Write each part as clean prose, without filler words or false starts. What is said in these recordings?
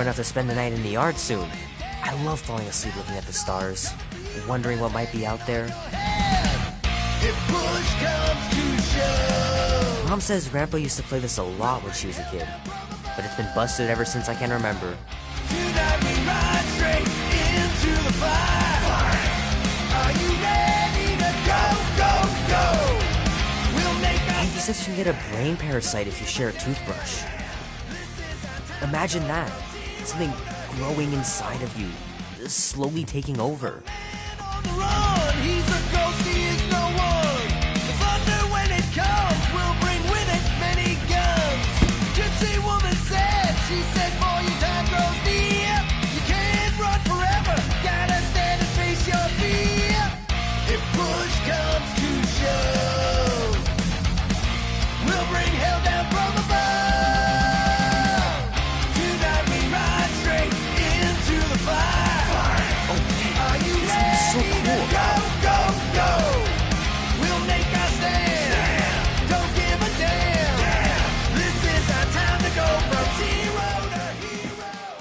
enough to spend the night in the yard soon. I love falling asleep looking at the stars, wondering what might be out there. If push comes to shove. Mom says Grandpa used to play this a lot when she was a kid, but it's been busted ever since I can remember. Tonight we ride straight into the fire. Are you ready to go? We'll make And he says you can get a brain parasite if you share a toothbrush. Imagine that. Something growing inside of you, slowly taking over. on the run. He's a ghost, he is no one. The thunder when it comes will bring with it many guns. Gypsy woman said, she said, boy, your time grows near. You can't run forever, gotta stand and face your fear. If push comes to shove, we'll bring hell down from above. Tonight we ride straight into the fire. Oh, Are you this ready is so to cool. go? We'll make our stand. Don't give a damn. This is our time to go from zero to hero.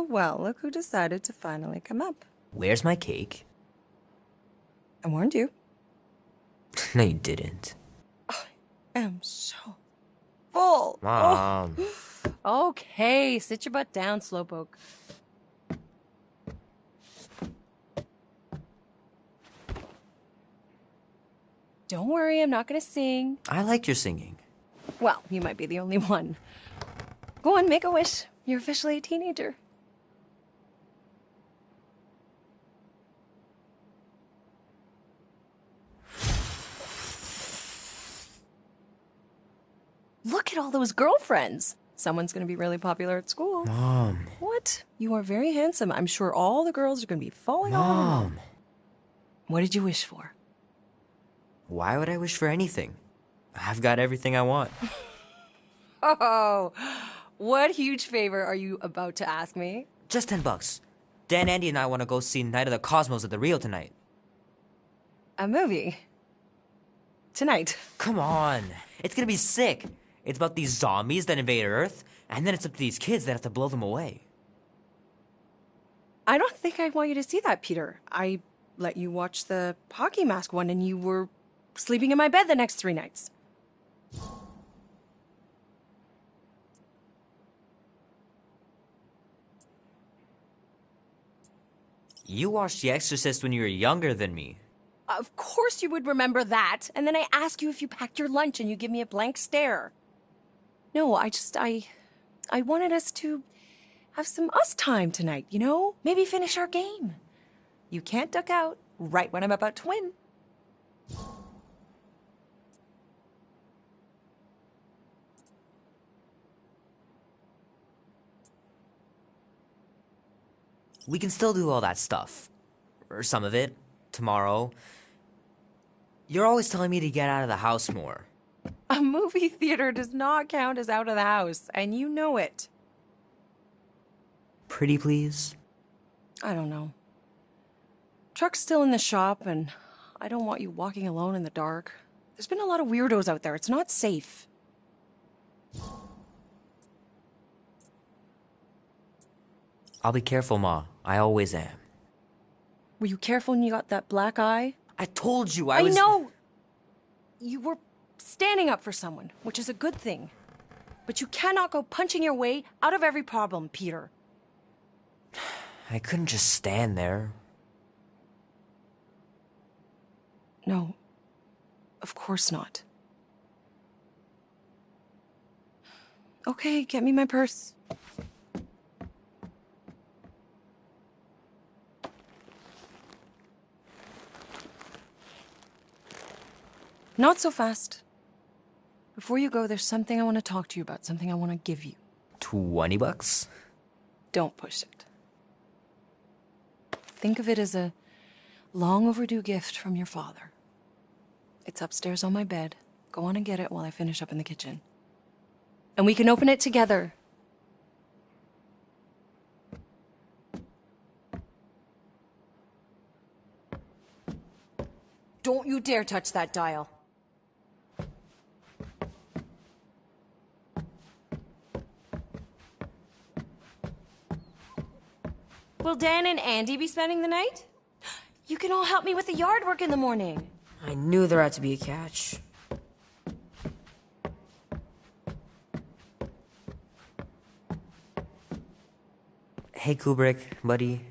Well, look who decided to finally come up. Where's my cake? I warned you. No, you didn't. I am so full. Mom. Okay, sit your butt down, Slowpoke. Don't worry, I'm not gonna sing. I like your singing. Well, you might be the only one. Go on, make a wish. You're officially a teenager. Look at all those girlfriends. Someone's gonna be really popular at school. Mom. What? You are very handsome. I'm sure all the girls are gonna be falling all in love. Mom. What did you wish for? Why would I wish for anything? I've got everything I want. Oh, what huge favor are you about to ask me? Just $10. Dan, Andy, and I want to go see Night of the Cosmos at the Rio tonight. A movie? Tonight? Come on. It's gonna be sick. It's about these zombies that invade Earth, and then it's up to these kids that have to blow them away. I don't think I want you to see that, Peter. I let you watch the hockey mask one and you were sleeping in my bed the next 3 nights. You watched The Exorcist when you were younger than me. Of course you would remember that. And then I ask you if you packed your lunch and you give me a blank stare. No, I wanted us to have some us time tonight, you know? Maybe finish our game. You can't duck out right when I'm about to win. We can still do all that stuff. Or some of it. Tomorrow. You're always telling me to get out of the house more. A movie theater does not count as out of the house, and you know it. Pretty please? I don't know. Truck's still in the shop, and I don't want you walking alone in the dark. There's been a lot of weirdos out there. It's not safe. I'll be careful, Ma. I always am. Were you careful when you got that black eye? I told you I was... know! You were standing up for someone, which is a good thing. But you cannot go punching your way out of every problem, Peter. I couldn't just stand there. No, of course not. Okay, get me my purse. Not so fast. Before you go, there's something I want to talk to you about, something I want to give you. $20? Don't push it. Think of it as a long overdue gift from your father. It's upstairs on my bed. Go on and get it while I finish up in the kitchen. And we can open it together. Don't you dare touch that dial. Will Dan and Andy be spending the night? You can all help me with the yard work in the morning. I knew there had to be a catch. Hey Kubrick, buddy.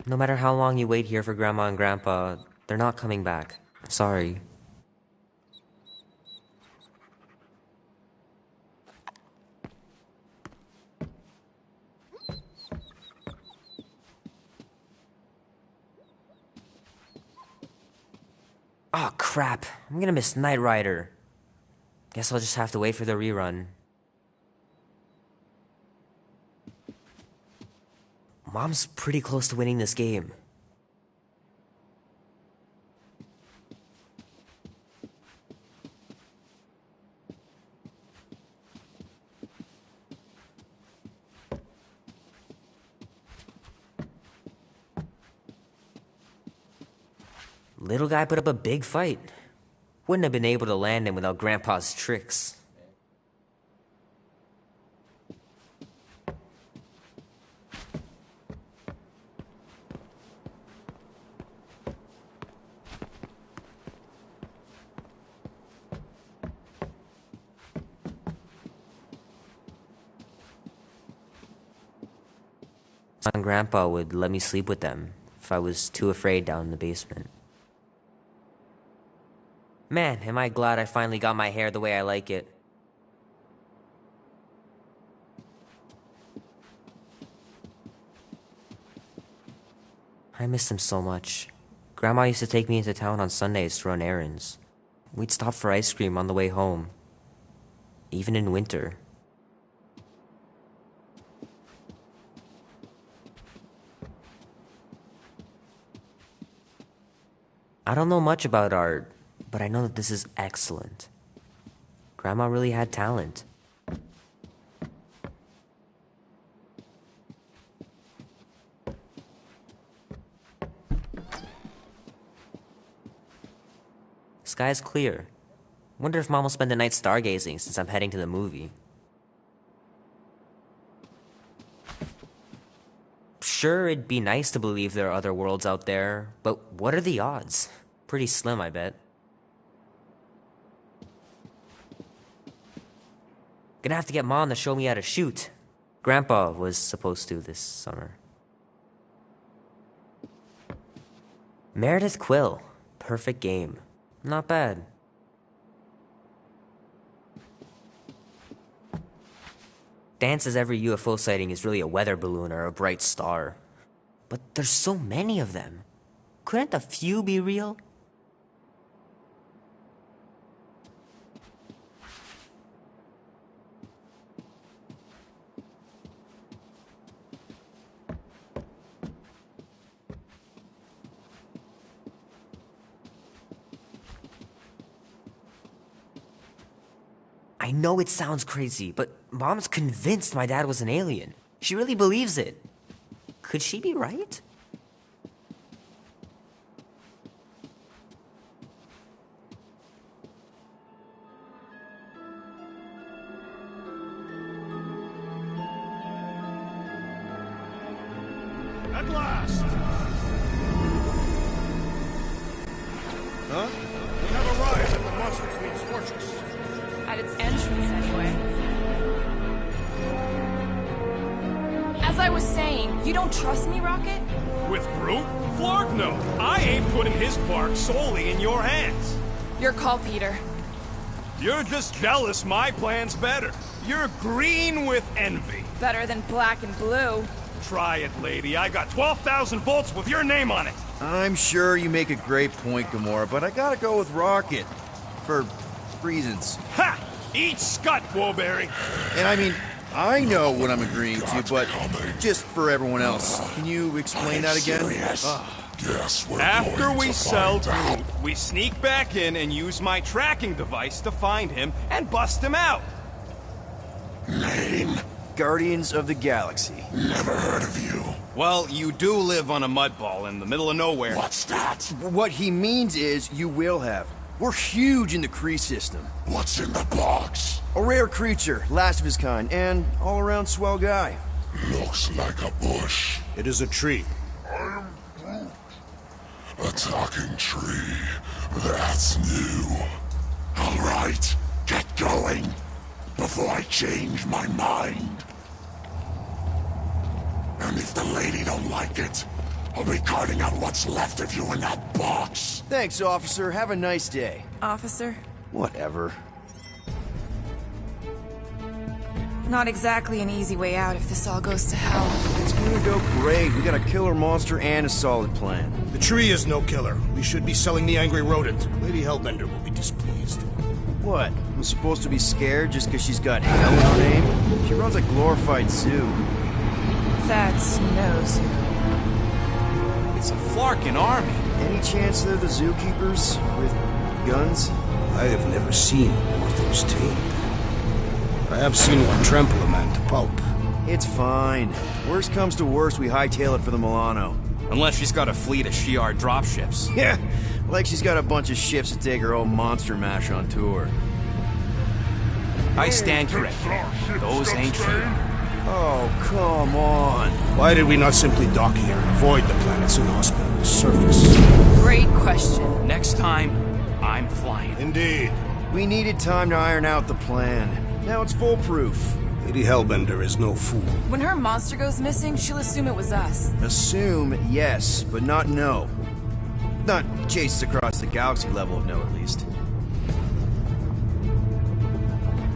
No matter how long you wait here for Grandma and Grandpa, they're not coming back. Sorry. Oh crap, I'm gonna miss Knight Rider. Guess I'll just have to wait for the rerun. Mom's pretty close to winning this game. Little guy put up a big fight. Wouldn't have been able to land him without Grandpa's tricks. Grandpa would let me sleep with them if I was too afraid down in the basement. Man, am I glad I finally got my hair the way I like it. I miss them so much. Grandma used to take me into town on Sundays to run errands. We'd stop for ice cream on the way home. Even in winter. I don't know much about art, but I know that this is excellent. Grandma really had talent. Sky's clear. Wonder if Mom will spend the night stargazing since I'm heading to the movie. Sure, it'd be nice to believe there are other worlds out there, but what are the odds? Pretty slim, I bet. Gonna have to get Mom to show me how to shoot. Grandpa was supposed to this summer. Meredith Quill. Perfect game. Not bad. Dan says every UFO sighting is really a weather balloon or a bright star. But there's so many of them. Couldn't a few be real? I know it sounds crazy, but Mom's convinced my dad was an alien. She really believes it. Could she be right? At last! Huh? We have arrived at the Monster Queen's fortress. At its entrance, anyway. As I was saying, you don't trust me, Rocket? With Brute? Flark no! I ain't putting his bark solely in your hands. Your call, Peter. You're just jealous my plan's better. You're green with envy. Better than black and blue. Try it, lady. I got 12,000 volts with your name on it. I'm sure you make a great point, Gamora, but I gotta go with Rocket. For reasons. Ha! Eat scut, Woolberry. And I mean, I know what I'm agreeing to, but just for everyone else, can you explain that again? After we sell Groot, we sneak back in and use my tracking device to find him and bust him out. Name? Guardians of the Galaxy. Never heard of you. Well, you do live on a mud ball in the middle of nowhere. What's that? What he means is you will have. We're huge in the Kree system. What's in the box? A rare creature, last of his kind, and all-around swell guy. Looks like a bush. It is a tree. A talking tree. That's new. Alright, get going. Before I change my mind. And if the lady don't like it, I'll be carting out what's left of you in that box. Thanks, officer. Have a nice day. Officer? Whatever. Not exactly an easy way out if this all goes to hell. It's gonna go great. We got a killer monster and a solid plan. The tree is no killer. We should be selling the angry rodent. Lady Hellbender will be displeased. What? I'm supposed to be scared just because she's got hell in her name? She runs a glorified zoo. That's no zoo. It's a Flarkin army. Any chance they're the zookeepers with guns? I have never seen Orthos tamed. I have seen one trample a man to pulp. It's fine. Worst comes to worst, we hightail it for the Milano. Unless she's got a fleet of Shi'ar dropships. Yeah, like she's got a bunch of ships to take her old monster mash on tour. I stand corrected. Those ain't Shi'ar. Oh, come on. Why did we not simply dock here and avoid the planet's inhospitable surface? Great question. Next time, I'm flying. Indeed. We needed time to iron out the plan. Now it's foolproof. Lady Hellbender is no fool. When her monster goes missing, she'll assume it was us. Assume, yes, but not know. Not chase across the galaxy level of no, at least.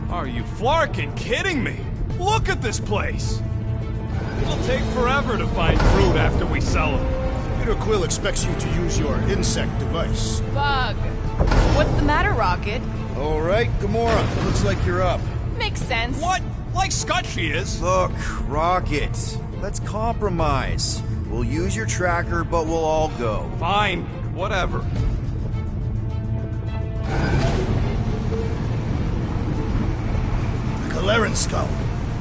Are you Flarkin kidding me? Look at this place! It'll take forever to find fruit after we sell them. Peter Quill expects you to use your insect device. Bug. What's the matter, Rocket? All right, Gamora, looks like you're up. Makes sense. What? Like Scott she is? Look, Rocket, let's compromise. We'll use your tracker, but we'll all go. Fine, whatever. The Kaleran skull.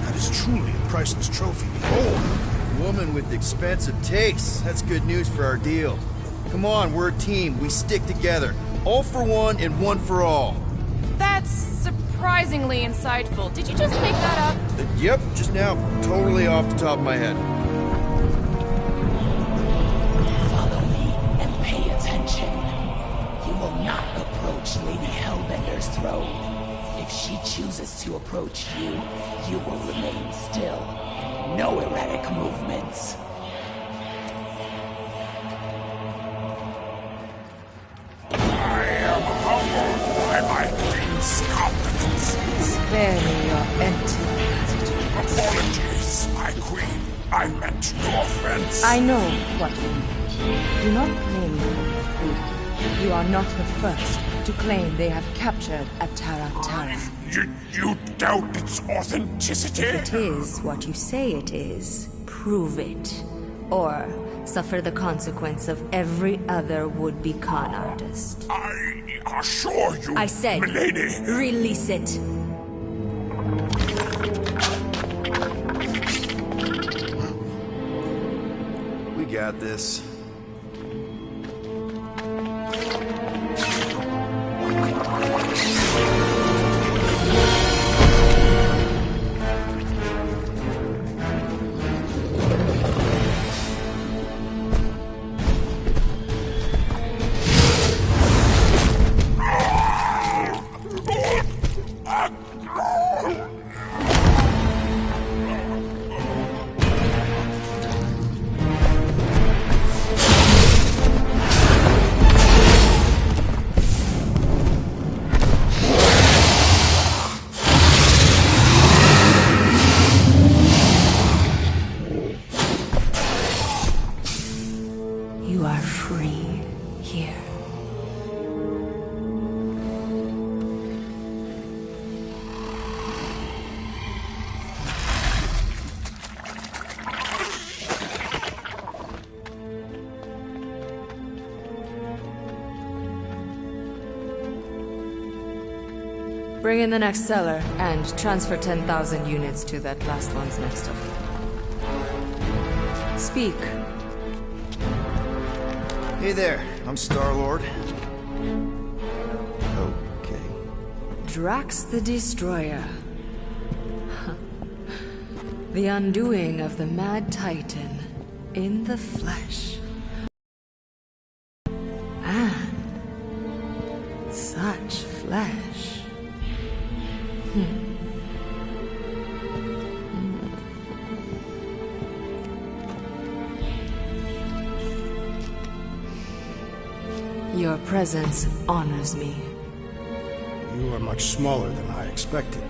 That is truly a priceless trophy. Behold! Woman with expensive tastes. That's good news for our deal. Come on, we're a team. We stick together. All for one and one for all. That's surprisingly insightful. Did you just make that up? Yep, just now. Totally off the top of my head. Follow me and pay attention. You will not approach Lady Hellbender's throne. If she chooses to approach you, you will remain still. No erratic movements. I am humbled by my queen's competencies. Spare me your empty attitude. Apologies, my queen. I meant no offense. I know what you mean. Do not blame me for your food. You are not the first to claim they have captured a Tarantara. You doubt its authenticity? If it is what you say it is, prove it. Or suffer the consequence of every other would-be con artist. I assure you, I said, milady. Release it. We got this. You are free here. Bring in the next seller and transfer 10,000 units to that last one's next of kin. Speak. Hey there, I'm Star-Lord. Okay. Drax the Destroyer. The undoing of the Mad Titan. in the flesh. And such flesh. Your presence honors me. You are much smaller than I expected.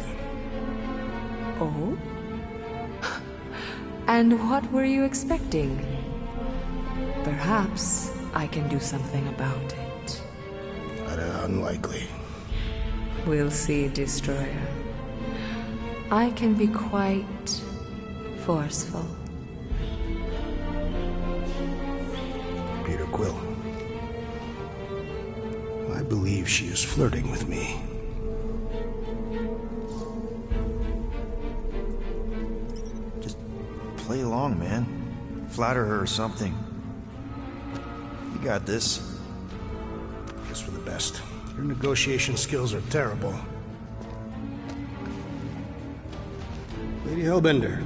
Oh? And what were you expecting? Perhaps I can do something about it. Unlikely. We'll see, Destroyer. I can be quite forceful. Peter Quill. I believe she is flirting with me. Just play along, man. Flatter her or something. You got this. Just for the best. Your negotiation skills are terrible. Lady Hellbender,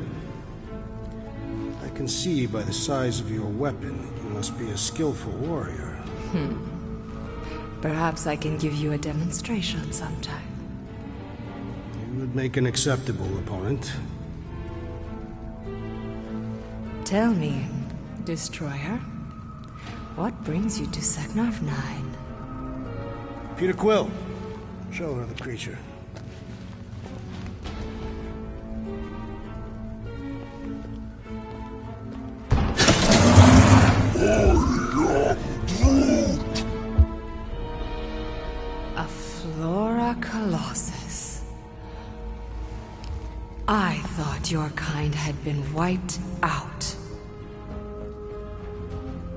I can see by the size of your weapon that you must be a skillful warrior. Perhaps I can give you a demonstration sometime. You would make an acceptable opponent. Tell me, Destroyer, what brings you to Seknarf 9? Peter Quill, show her the creature. A Flora Colossus. I thought your kind had been wiped out.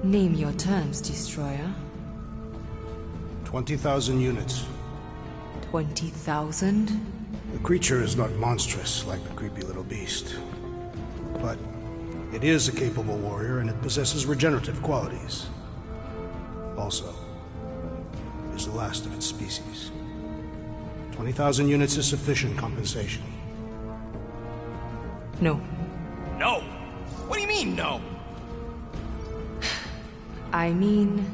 Name your terms, Destroyer. 20,000 units. 20,000? The creature is not monstrous like the creepy little beast. But it is a capable warrior and it possesses regenerative qualities. Also, it is the last of its species. 20,000 units is sufficient compensation. No. No! What do you mean, no? I mean...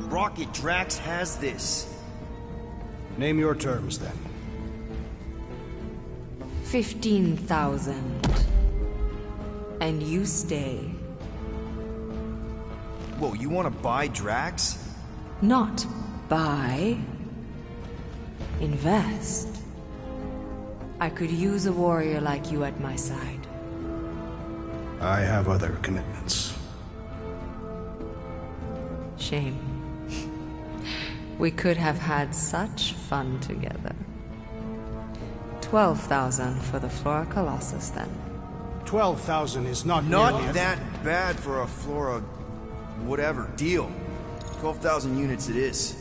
Rocket Drax has this. Name your terms, then. 15,000. And you stay. Whoa, you want to buy Drax? Not buy. Invest. I could use a warrior like you at my side. I have other commitments. Shame. We could have had such fun together. 12,000 for the Flora Colossus, then. 12,000 is not Not nearly that bad for a Flora... whatever, deal. 12,000 units it is.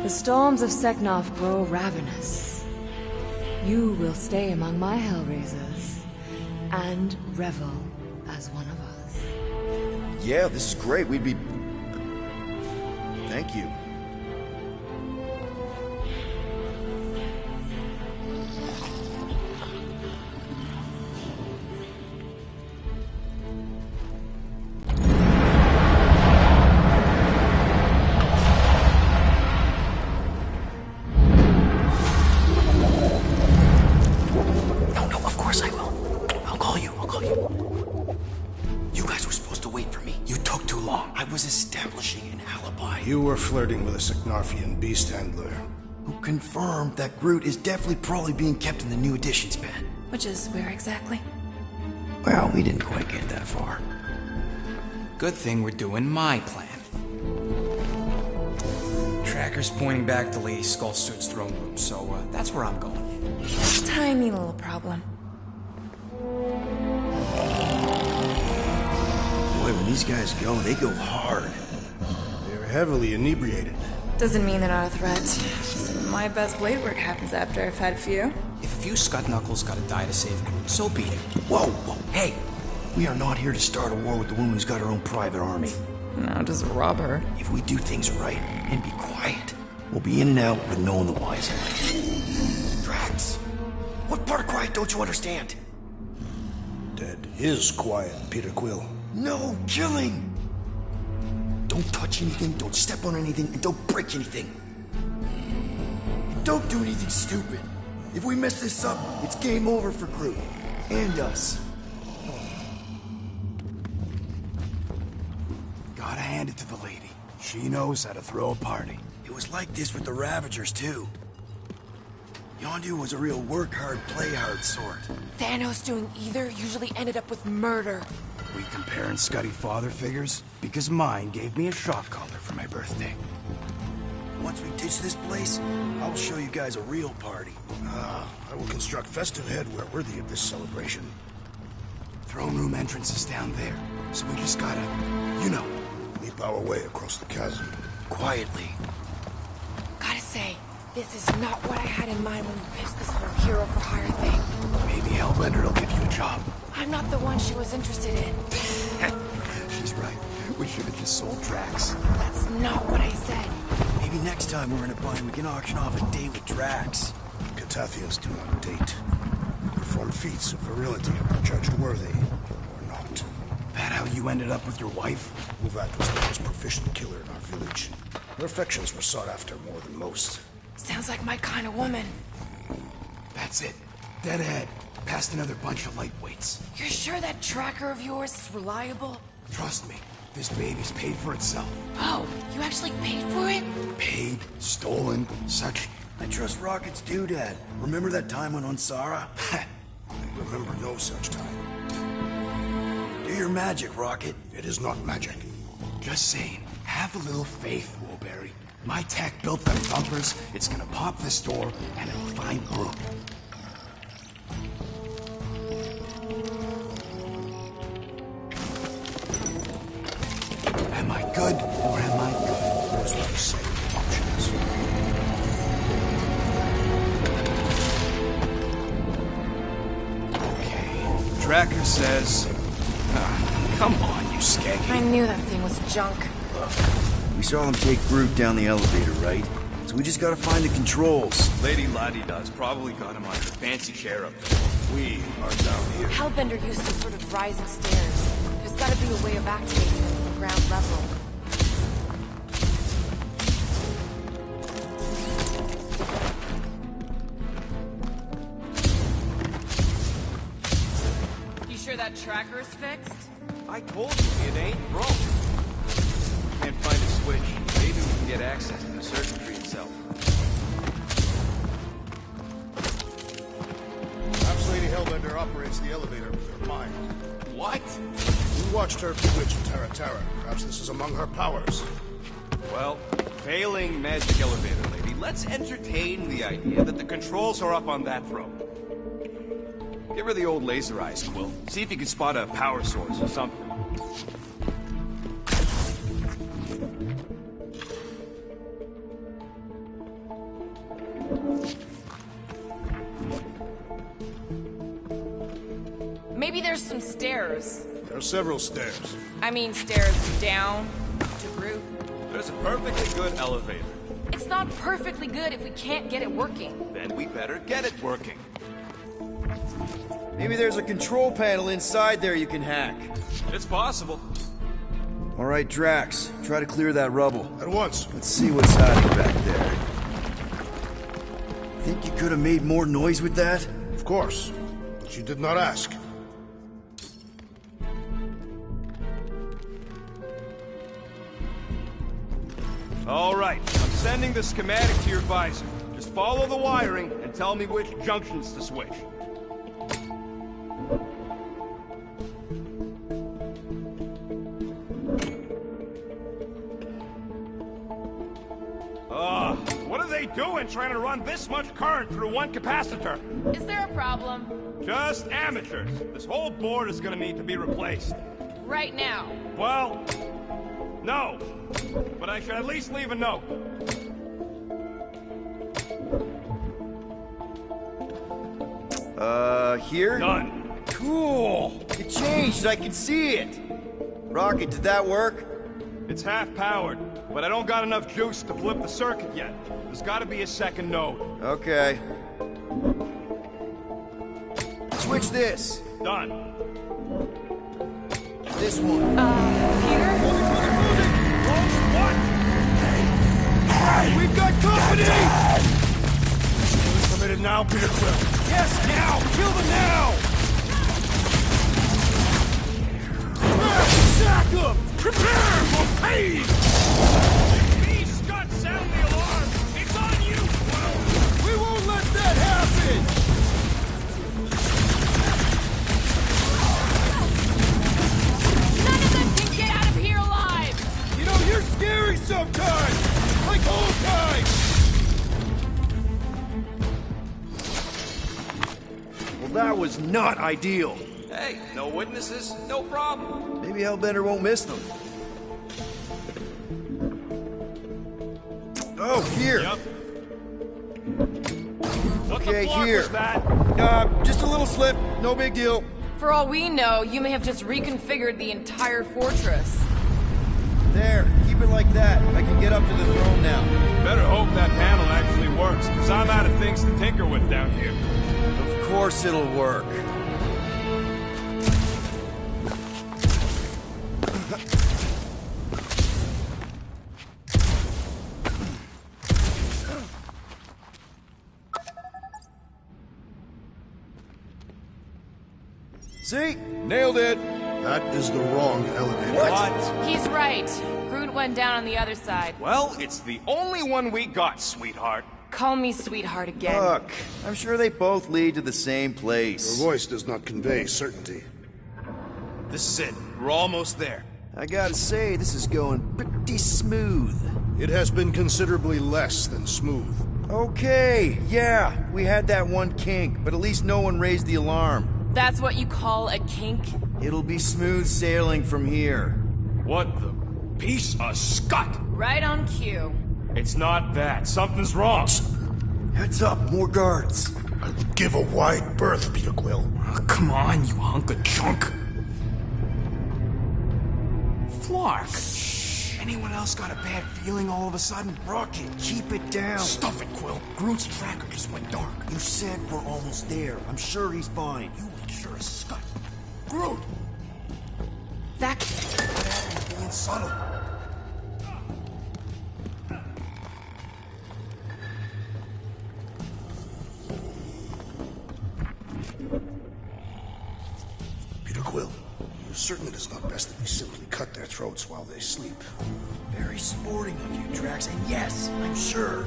The storms of Seknarf grow ravenous. You will stay among my Hellraisers and revel as one of us. Yeah, this is great. We'd be... Thank you. You were flirting with a Seknarfian beast handler. Who confirmed that Groot is definitely probably being kept in the new editions pen. Which is where exactly? Well, we didn't quite get that far. Good thing we're doing my plan. Tracker's pointing back to Lady Skullsuit's throne room, so that's where I'm going. Tiny little problem. Boy, when these guys go, they go hard. They're heavily inebriated. Doesn't mean they're not a threat. Some of my best blade work happens after I've had a few. If a few scut knuckles gotta die to save Groot, so be it. Whoa, whoa, hey! We are not here to start a war with the woman who's got her own private army. No, just rob her. If we do things right and be quiet, we'll be in and out with no one the wiser. Drax, what part of quiet don't you understand? Dead is quiet, Peter Quill. No killing! Don't touch anything, don't step on anything, and don't break anything. And don't do anything stupid. If we mess this up, it's game over for Groot. And us. Gotta hand it to the lady. She knows how to throw a party. It was like this with the Ravagers, too. Yondu was a real work-hard, play-hard sort. Thanos doing either usually ended up with murder. We comparing Scuddy father figures? Because mine gave me a shock collar for my birthday. Once we ditch this place, I will show you guys a real party. I will construct festive headwear worthy of this celebration. Throne room entrance is down there, so we just gotta, you know, leap our way across the chasm. Quietly. Gotta say, this is not what I had in mind when you pitched this whole hero for hire thing. Maybe Hellbender will give you a job. I'm not the one she was interested in. She's right. We should have just sold Drax. That's not what I said. Maybe next time we're in a bind, we can auction off a date with Drax. Catathians do not date. Perform feats of virility and are judged worthy, or not. That how you ended up with your wife? Uvat was the most proficient killer in our village. Her affections were sought after more than most. Sounds like my kind of woman. That's it. Dead ahead. Past another bunch of lightweights. You're sure that tracker of yours is reliable? Trust me, this baby's paid for itself. Oh, you actually paid for it? Paid, stolen, such. I trust Rocket's doodad. Remember that time on Onsara? I remember no such time. Do your magic, Rocket. It is not magic. Just saying, have a little faith, Woolberry. My tech built them thumpers. It's gonna pop this door, and it'll find Groot. Am I good, or am I good? Those were the same options. Okay. Tracker says... come on, you skeggy. I knew that thing was junk. We saw them take Groot down the elevator, right? So we just gotta find the controls. Lady Ladi-Da's probably got him on her fancy chair up there. We are down here. Hellbender used some sort of rising stairs. There's gotta be a way of activating them from the ground level. You sure that tracker's fixed? I told you, it ain't broke. Can't find a switch. Maybe we can get access to the circuitry itself. Perhaps Lady Hellbender operates the elevator with her mind. What? We watched her bewitch Terra Terra. Perhaps this is among her powers. Well, failing magic elevator lady, let's entertain the idea that the controls are up on that throne. Give her the old laser eyes, Quill. See if you can spot a power source or something. Maybe there's some stairs. There are several stairs. I mean stairs down to Groot. There's a perfectly good elevator. It's not perfectly good if we can't get it working. Then we better get it working. Maybe there's a control panel inside there you can hack. It's possible. All right, Drax, try to clear that rubble. At once. Let's see what's hiding back there. Think you could have made more noise with that? Of course. But you did not ask. All right, I'm sending the schematic to your visor. Just follow the wiring and tell me which junctions to switch. What are they doing trying to run this much current through one capacitor? Is there a problem? Just amateurs. This whole board is gonna need to be replaced. Right now. Well, no. But I should at least leave a note. Here? Done. Cool! It changed, I can see it! Rocket, did that work? It's half powered, but I don't got enough juice to flip the circuit yet. There's gotta be a second node. Okay. Switch this. Done. This one. Here? What? We've got company! Permitted now, Peter Quill. Yes, now! Kill them now! Sack them! Prepare for pain! Beast got sound the alarm! It's on you, Quill! We won't let that happen! None of them can get out of here alive! You know, you're scary sometimes! Like old times! Well, that was not ideal. Hey, no witnesses, no problem. Maybe Hellbender won't miss them. Oh, here. Yep. What Okay, the fuck here. was that? Just a little slip. No big deal. For all we know, you may have just reconfigured the entire fortress. There. Keep it like that. I can get up to the throne now. Better hope that panel actually works, because I'm out of things to tinker with down here. Of course it'll work. See? Nailed it! That is the wrong elevator. What? He's right. Groot went down on the other side. Well, it's the only one we got, sweetheart. Call me sweetheart again. Look, I'm sure they both lead to the same place. Your voice does not convey certainty. This is it. We're almost there. I gotta say, this is going pretty smooth. It has been considerably less than smooth. Okay, yeah, we had that one kink, but at least no one raised the alarm. That's what you call a kink? It'll be smooth sailing from here. What the piece of scut? Right on cue. It's not that. Something's wrong. Heads up, more guards. I would give a wide berth, Peter Quill. Oh, come on, you hunk of junk. Flark. Anyone else got a bad feeling all of a sudden? Rocket, keep it down. Stuff it, Quill. Groot's tracker just went dark. You said we're almost there. I'm sure he's fine. You ain't sure as scut. Groot! That... He's being subtle. Peter Quill, you're certain it is not best that we simply cut their throats while they sleep? Very sporting of you, Drax, and yes, I'm sure.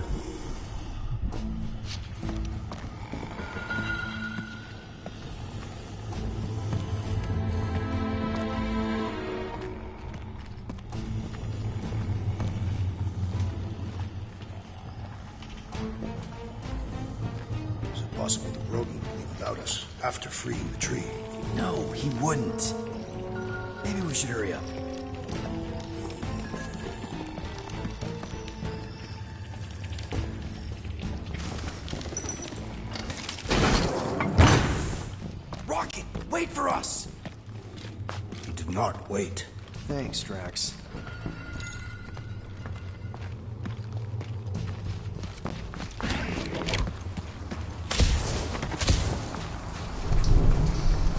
Is it possible that Rodin would leave without us after freeing the tree? No, he wouldn't. Maybe we should hurry up. Rocket, wait for us! He did not wait. Thanks, Drax.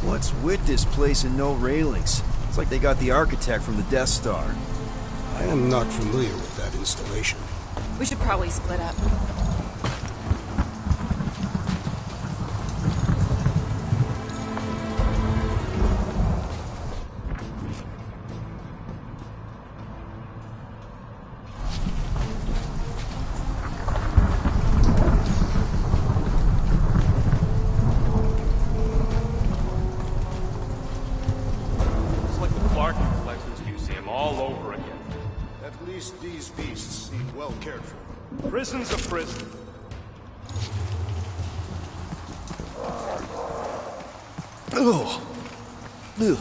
What's with this place and no railings? It's like they got the architect from the Death Star. I am not familiar with that installation. We should probably split up. It's like the Clark Collections Museum all over again. At least these beasts seem well cared for. Prison's a prison. Ugh. Ugh.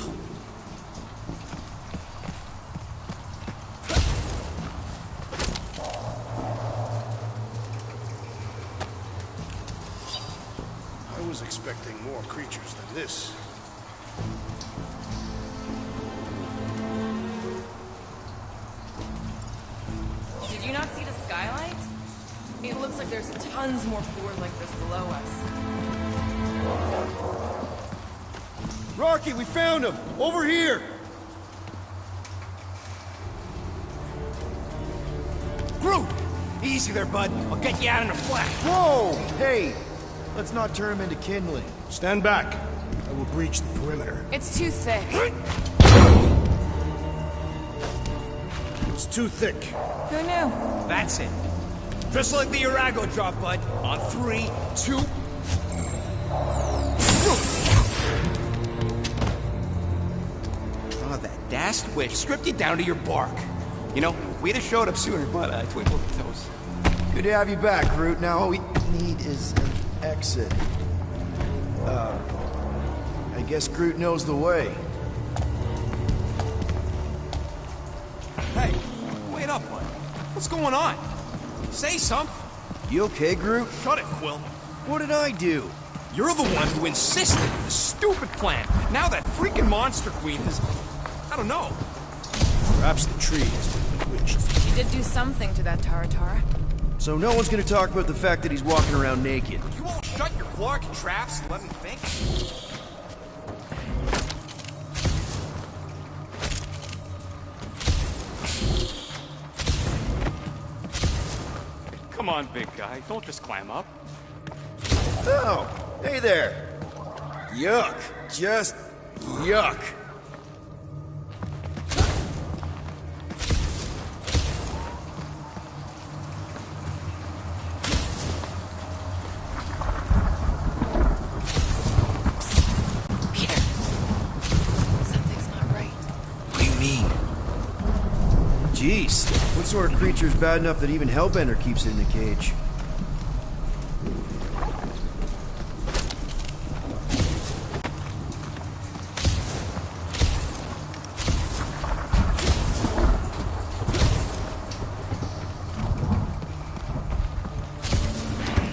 I was expecting more creatures than this. Did you not see the skylight? It looks like there's tons more floors like this below us. Rocky, we found him! Over here! Groot! Easy there, bud. I'll get you out in a flash. Whoa! Hey! Let's not turn him into kindling. Stand back. I will breach the perimeter. It's too thick. It's too thick. Who knew? That's it. Just like the Urago drop, bud. On 3, 2... Oh, that dashed witch stripped you down to your bark. You know, we'd have showed up sooner, but I twinkled the toes. Good to have you back, Groot. Now all we need is an exit. I guess Groot knows the way. Hey, wait up, bud. What's going on? Say something. You okay, Groot? Shut it, Quill. What did I do? You're the one who insisted on the stupid plan. Now that freaking Monster Queen is... I don't know. Perhaps the tree has been bewitched. She did do something to that Taratara. So no one's gonna talk about the fact that he's walking around naked. You won't shut your Clark traps and let me think? Come on, big guy. Don't just climb up. Oh, hey there. Yuck. Just yuck. Peter. Something's not right. What do you mean? Jeez, what sort of creature's bad enough that even Hellbender keeps it in a cage?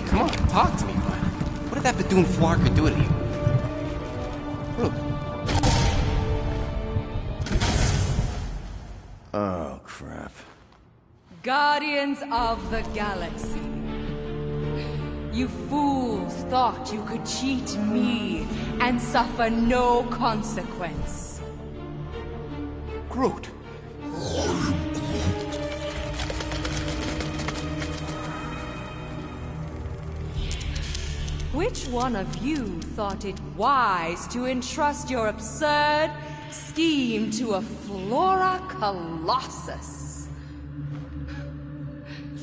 Come on, talk to me, bud. What did that Bethune Flarka do to you? Groot. Oh, crap. Guardians of the Galaxy. You fools thought you could cheat me and suffer no consequence. Groot. Which one of you thought it wise to entrust your absurd scheme to a Flora Colossus?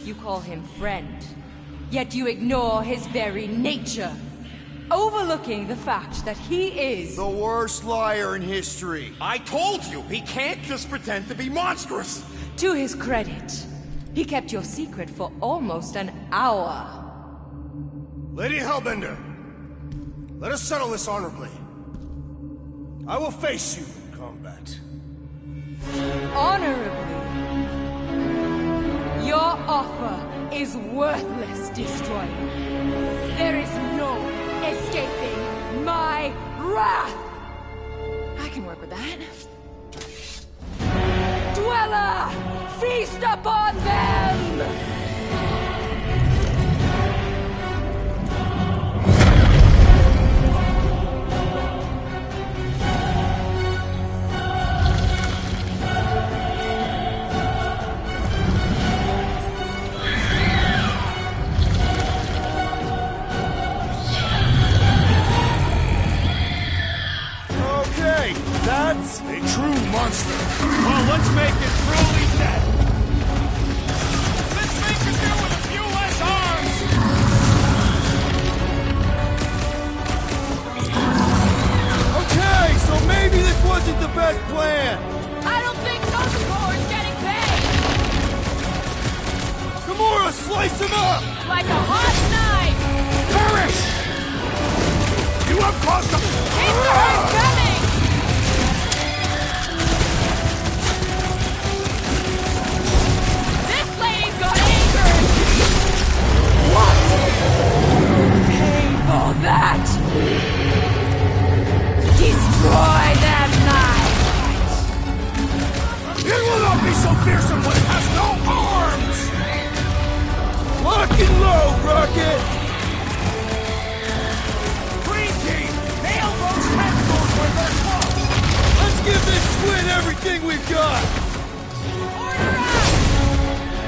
You call him friend, yet you ignore his very nature, overlooking the fact that he is the worst liar in history. I told you, he can't just pretend to be monstrous. To his credit, he kept your secret for almost an hour. Lady Hellbender, let us settle this honorably. I will face you in combat. Honorably? Your offer is worthless, Destroyer. There is no escaping my wrath! I can work with that. Dweller! Feast upon them! That's a true monster. Well, let's make it truly dead. This thing could do with a few less arms. okay, so maybe this wasn't the best plan. I don't think Kosovo is getting paid! Gamora, slice him up! Like a hot knife! Perish! You have caused a... Keep the Destroy them, knight! It will not be so fearsome when it has no arms! Lock and load, Rocket! Green team, nail those tentacles where they're close! Let's give this squid everything we've got!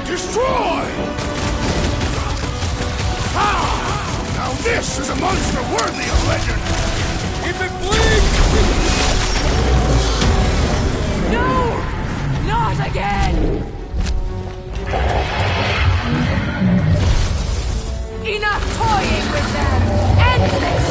Destroy! Ah! Now this is a monster worthy of legend! If it bleeds! No! Not again! Enough toying with them! End this!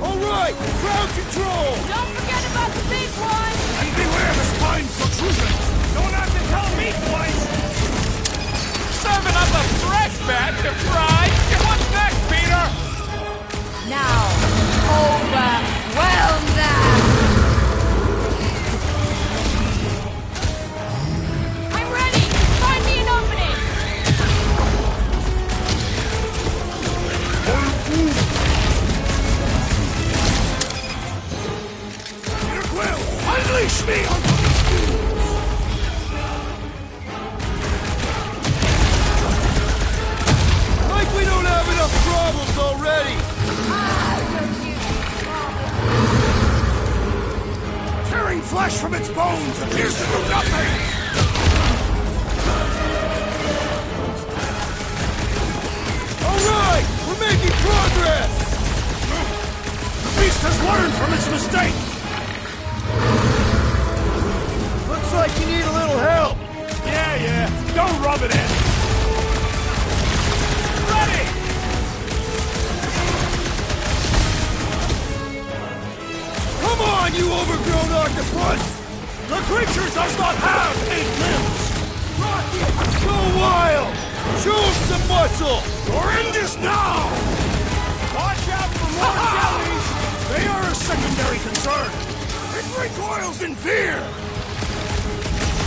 Alright! Crowd control! Don't forget about the big one! And beware the spine protrusion! Don't have to tell me twice! Serving up a fresh batch of fries! What's next, Peter? Now, overwhelm them! I'm ready! Find me an opening! Peter Quill, unleash me on Like we don't have enough problems already! tearing flesh from its bones appears to do nothing! Alright! We're making progress! The beast has learned from its mistake! Looks like you need a little help! Yeah, don't rub it in! Ready! Come on, you overgrown octopus! The creature does not have 8 limbs! Rocket! Go wild! Show him some muscle! Your end is now! Watch out for more jellies! They are a secondary concern! It recoils in fear!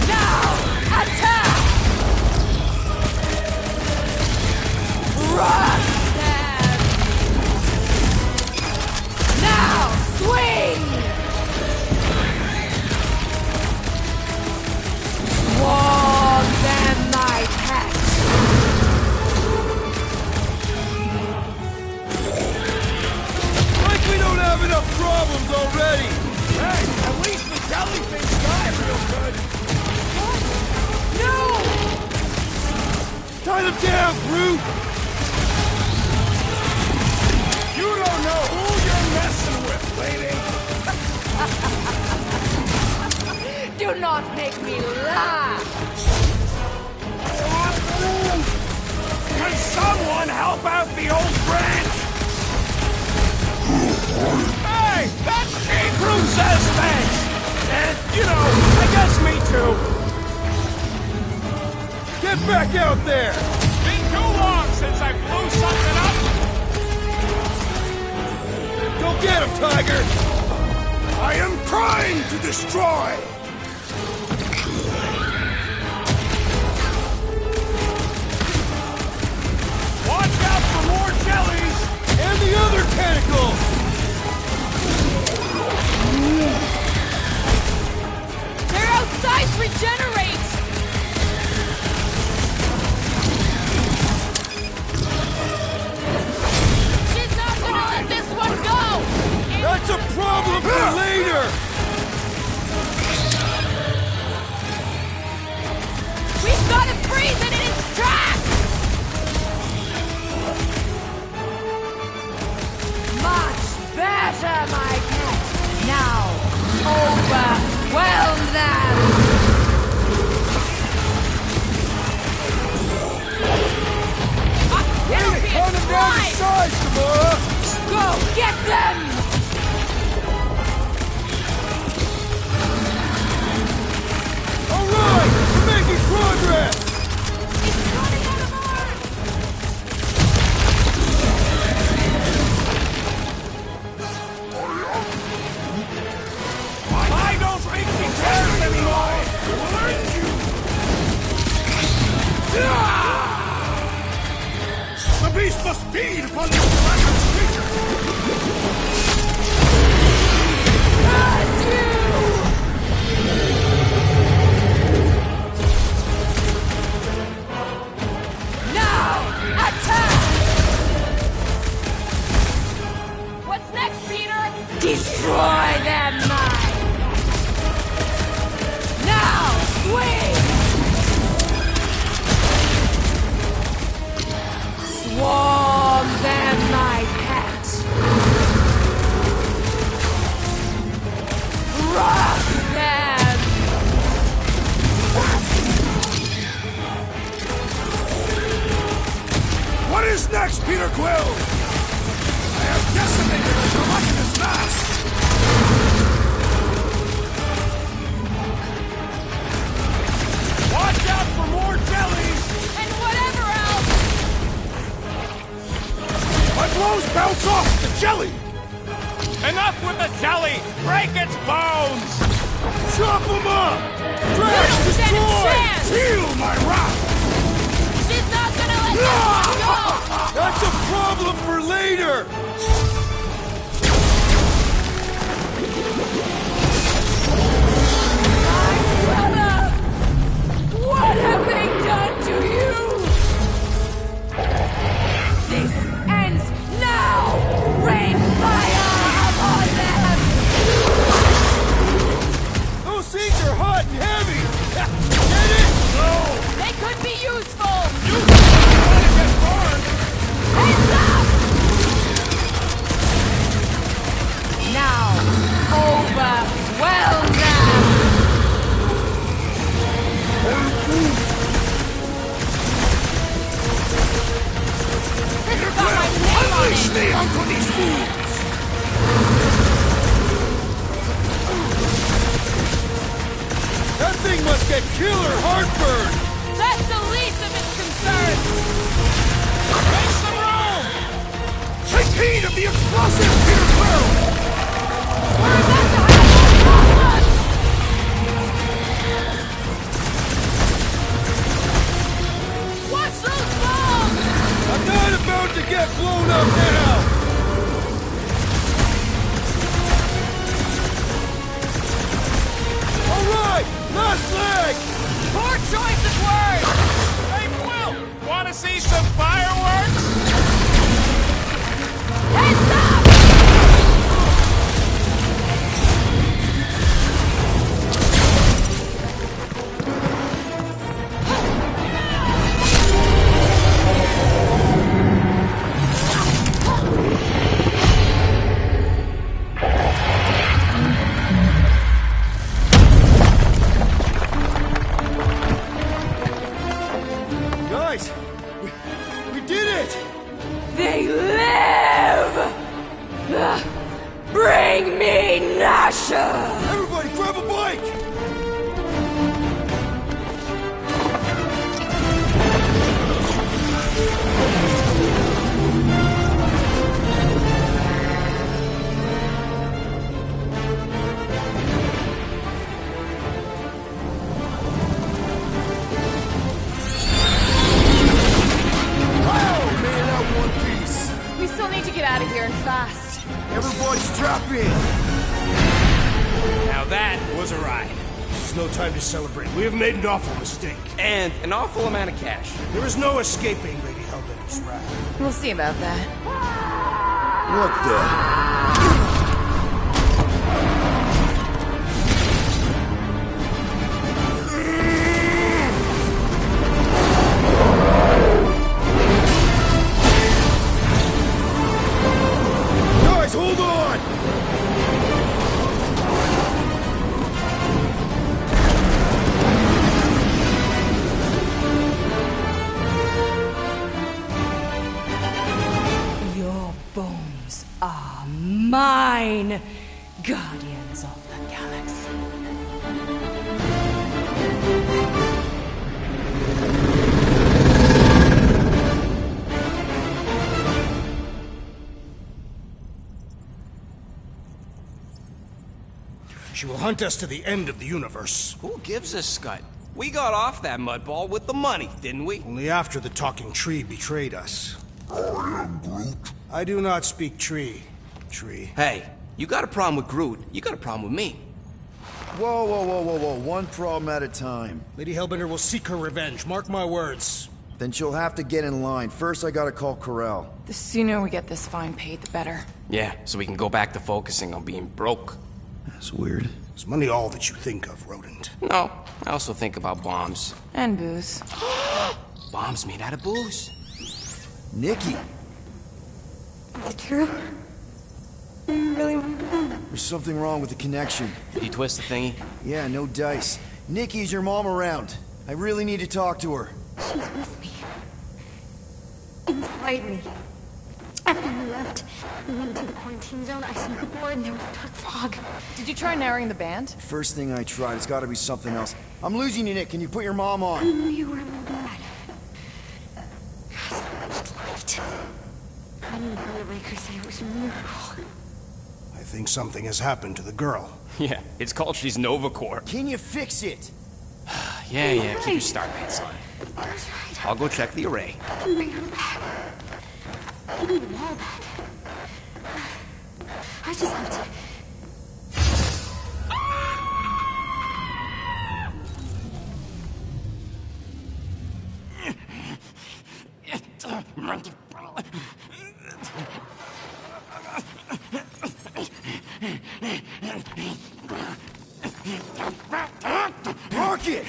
Now, attack! Rush them! Now, swing! Swarm them, my pet! Like we don't have enough problems already! Hey, at least the jellyfish die real good! No! Tie them down, brute! You don't know who you're messing with, lady! Do not make me laugh! Can someone help out the old branch? Hey, that crew says thanks! And, you know, I guess me too. Get back out there! Been too long since I blew something up! Go get him, Tiger! I am trying to destroy! Watch out for more jellies! And the other tentacle! Their outsides regenerate! She's not gonna let this one go! That's a problem for later! We've gotta freeze it in its tracks! Much better, my pet! Now, overwhelm them! It'll be a Run him down the slide! side, Gamora! Go get them! Alright! We're making progress! It's running out of arms! I don't think he cares anymore! We'll end you! The beast must feed upon this miraculous creature! Curse you! Now, attack! What's next, Peter? Destroy them, mine! Now, swing! Swarm them, my pet! Rock them! What is next, Peter Quill? I have decimated the gelatinous mass! Watch out for more jellies! And whatever else! My blows bounce off the jelly! Enough with the jelly! Break its bones! Chop them up! You Trash, don't stand a destroy! chance! Heal my wrath! She's not gonna let this go! That's a problem for later! What have they done to you? This ends now! Rain fire upon them! Those things are hot and heavy! Get it? No! They could be useful! You want to get burned! Heads up! Now, overwhelm them! This has got my name on Unleash it! me onto these fools! That thing must get killer heartburn! That's the least of its concerns! Make some room! Take heed of the explosive, Peter Quill! We're about to have more problems! Watch those bombs! I'm not about to get blown up now! Alright! Last leg! Poor choice of words! Hey, Quill! Wanna see some fireworks? Heads up! Guys! We did it! They live! Bring me Nasha! Everybody grab a bike! We still need to get out of here and fast. Everybody strap in! Now that was a ride. This is no time to celebrate. We have made an awful mistake. And an awful amount of cash. There is no escaping Lady Hellbender's wrath. We'll see about that. What the? Guys, hold on! Your bones are mine, guardians of the galaxy. She will hunt us to the end of the universe. Who gives a scut? We got off that mudball with the money, didn't we? Only after the talking tree betrayed us. I am Groot. I do not speak tree. Hey, you got a problem with Groot, you got a problem with me. Whoa, whoa, whoa, whoa, whoa. One problem at a time. Lady Hellbender will seek her revenge, mark my words. Then she'll have to get in line. First, I gotta call Corel. The sooner we get this fine paid, the better. Yeah, so we can go back to focusing on being broke. That's weird. Is money all that you think of, rodent? No, I also think about bombs. And booze. Bombs made out of booze. Nikki! Is it true? Really? There's something wrong with the connection. Did you twist the thingy? Yeah, no dice. Nikki, is your mom around? I really need to talk to her. She's with me. Inside me. After we left, we went to the quarantine zone. I saw the board and there was dark fog. Did you try narrowing the band? First thing I tried, it's gotta be something else. I'm losing you, Nick. Can you put your mom on? You were in bad. So much light. I didn't hear the Raker say it was a miracle. I think something has happened to the girl. Yeah, it's called she's Novacore. Can you fix it? Yeah, keep your star pants on. I'll go check the array. I can bring her back. I need them all back. I just have to... Rocket!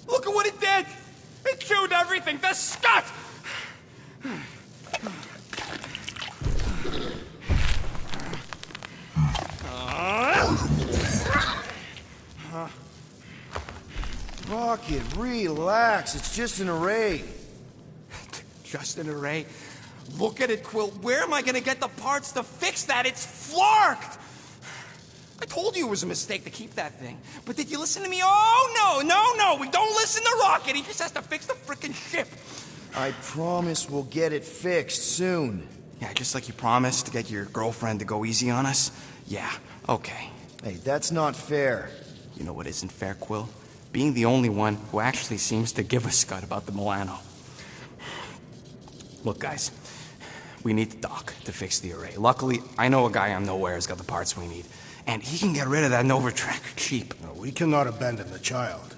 Look at what it did! It chewed everything! The scut! Rocket, relax. It's just an array. Just an array? Look at it, Quill. Where am I gonna get the parts to fix that? It's flarked! I told you it was a mistake to keep that thing. But did you listen to me? Oh, no! We don't listen to Rocket. He just has to fix the frickin' ship. I promise we'll get it fixed soon. Yeah, just like you promised to get your girlfriend to go easy on us? Yeah, okay. Hey, that's not fair. You know what isn't fair, Quill? Being the only one who actually seems to give a scut about the Milano. Look, guys, we need the dock to fix the array. Luckily, I know a guy on Nowhere has got the parts we need. And he can get rid of that Nova Tracker cheap. No, we cannot abandon the child.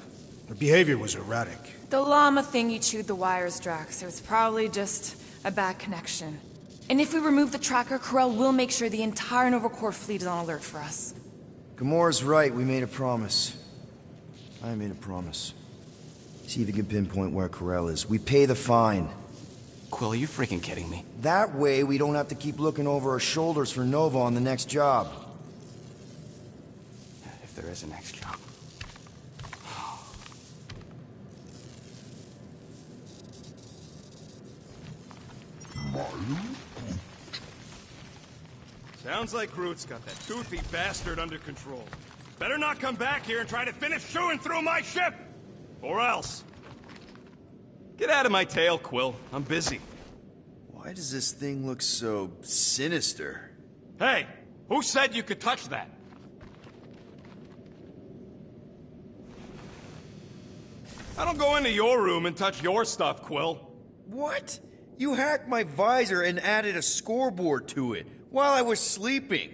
Her behavior was erratic. The llama thingy chewed the wires, Drax. It was probably just a bad connection. And if we remove the tracker, Corel will make sure the entire Nova Corps fleet is on alert for us. Gamora's right. We made a promise. I made a promise. See if you can pinpoint where Corel is. We pay the fine. Quill, are you freaking kidding me? That way, we don't have to keep looking over our shoulders for Nova on the next job. If there is a next job. Sounds like Groot's got that toothy bastard under control. Better not come back here and try to finish chewing through my ship! Or else. Get out of my tail, Quill. I'm busy. Why does this thing look so sinister? Hey, who said you could touch that? I don't go into your room and touch your stuff, Quill. What? You hacked my visor and added a scoreboard to it while I was sleeping.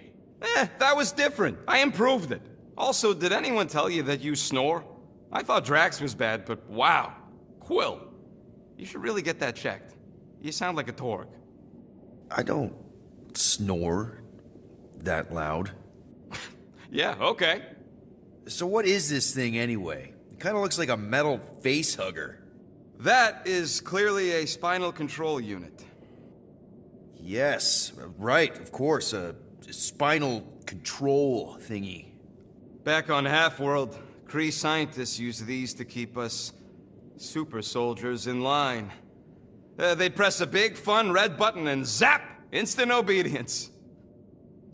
That was different. I improved it. Also, did anyone tell you that you snore? I thought Drax was bad, but wow. Quill, you should really get that checked. You sound like a Torg. I don't snore that loud. Yeah, okay. So what is this thing anyway? It kind of looks like a metal face hugger. That is clearly a spinal control unit. Yes, right, of course, a spinal control thingy. Back on Half-World, Kree scientists use these to keep us super soldiers in line. They'd press a big, fun red button and zap! Instant obedience.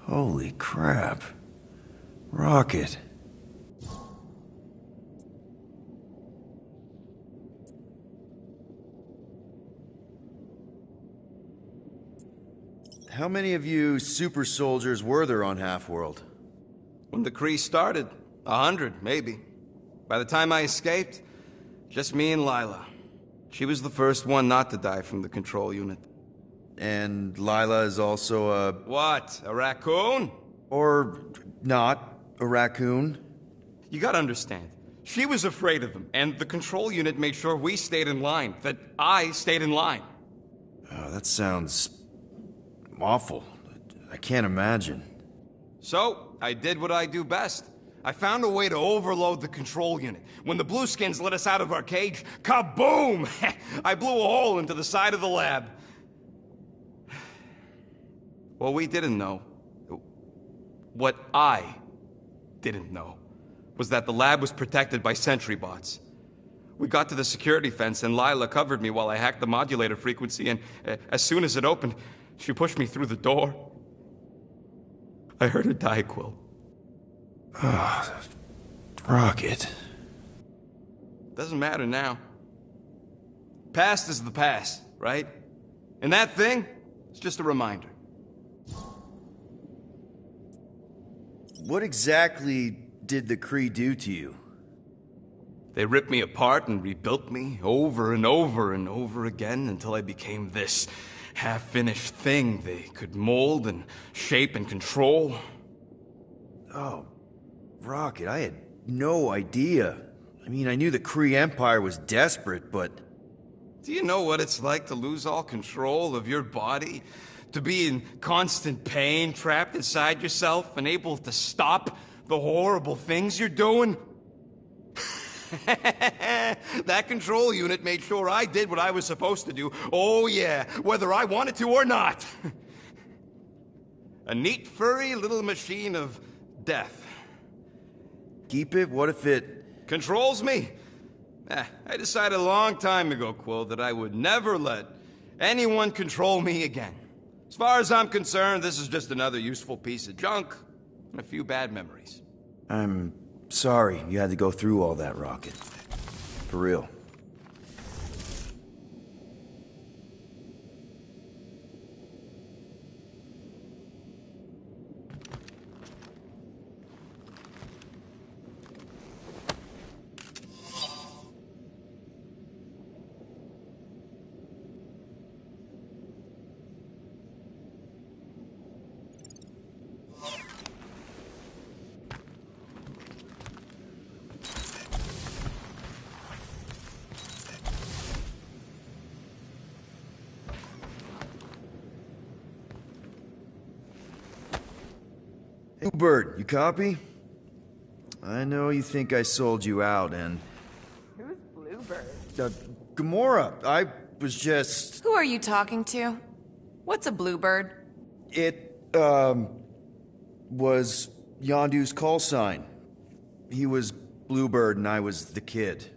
Holy crap. Rocket. How many of you super soldiers were there on Half-World? When the Kree started, 100, maybe. By the time I escaped, just me and Lila. She was the first one not to die from the control unit. And Lila is also a... What? A raccoon? Or not a raccoon? You gotta understand. She was afraid of them, and the control unit made sure we stayed in line, that I stayed in line. Oh, that sounds... awful. I can't imagine. So, I did what I do best. I found a way to overload the control unit. When the Blueskins let us out of our cage, kaboom! I blew a hole into the side of the lab. What we didn't know, what I didn't know, was that the lab was protected by sentry bots. We got to the security fence and Lila covered me while I hacked the modulator frequency, and as soon as it opened, she pushed me through the door. I heard her die, Quill. Ah, Rocket. Doesn't matter now. Past is the past, right? And that thing, it's just a reminder. What exactly did the Kree do to you? They ripped me apart and rebuilt me over and over and over again until I became this half-finished thing they could mold and shape and control. Oh, Rocket, I had no idea. I mean, I knew the Kree Empire was desperate, but... Do you know what it's like to lose all control of your body? To be in constant pain, trapped inside yourself, unable to stop the horrible things you're doing? That control unit made sure I did what I was supposed to do. Oh yeah, whether I wanted to or not. A neat, furry little machine of death. Keep it? What if it... controls me? I decided a long time ago, Quill, that I would never let anyone control me again. As far as I'm concerned, this is just another useful piece of junk and a few bad memories. I'm sorry you had to go through all that, Rocket. For real. Bluebird, you copy? I know you think I sold you out, and... Who's Bluebird? Gamora, I was just... Who are you talking to? What's a Bluebird? It, was Yondu's call sign. He was Bluebird and I was the kid.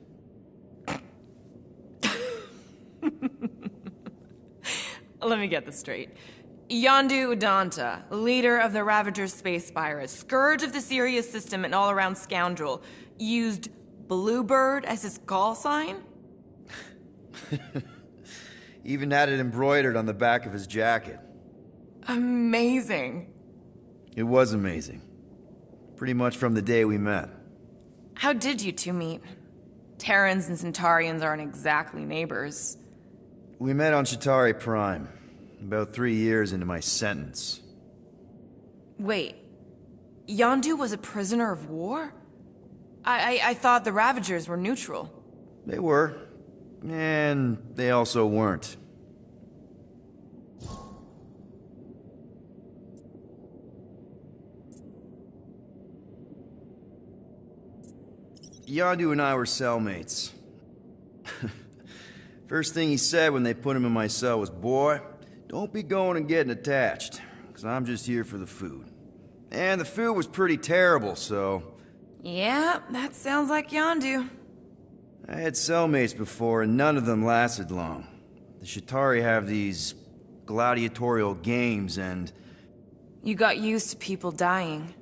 Let me get this straight. Yondu Udonta, leader of the Ravagers Space Virus, scourge of the Sirius system and all-around scoundrel, used Bluebird as his call sign? Even had it embroidered on the back of his jacket. Amazing. It was amazing. Pretty much from the day we met. How did you two meet? Terrans and Centaurians aren't exactly neighbors. We met on Chitauri Prime, about 3 years into my sentence. Wait, Yondu was a prisoner of war? I thought the Ravagers were neutral. They were, and they also weren't. Yondu and I were cellmates. First thing he said when they put him in my cell was, "Boy, don't be going and getting attached, because I'm just here for the food." And the food was pretty terrible, so... Yeah, that sounds like Yondu. I had cellmates before, and none of them lasted long. The Chitauri have these gladiatorial games, and... You got used to people dying.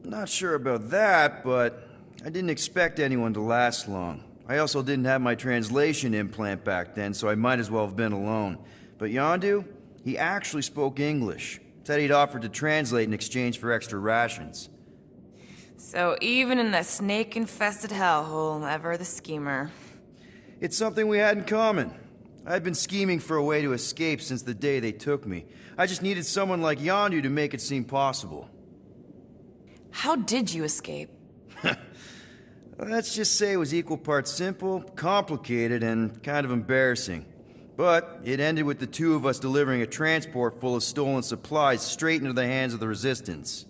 Not sure about that, but I didn't expect anyone to last long. I also didn't have my translation implant back then, so I might as well have been alone. But Yondu, he actually spoke English. Said he'd offered to translate in exchange for extra rations. So even in that snake-infested hellhole, ever the schemer. It's something we had in common. I'd been scheming for a way to escape since the day they took me. I just needed someone like Yondu to make it seem possible. How did you escape? Let's just say it was equal parts simple, complicated, and kind of embarrassing. But it ended with the two of us delivering a transport full of stolen supplies straight into the hands of the Resistance.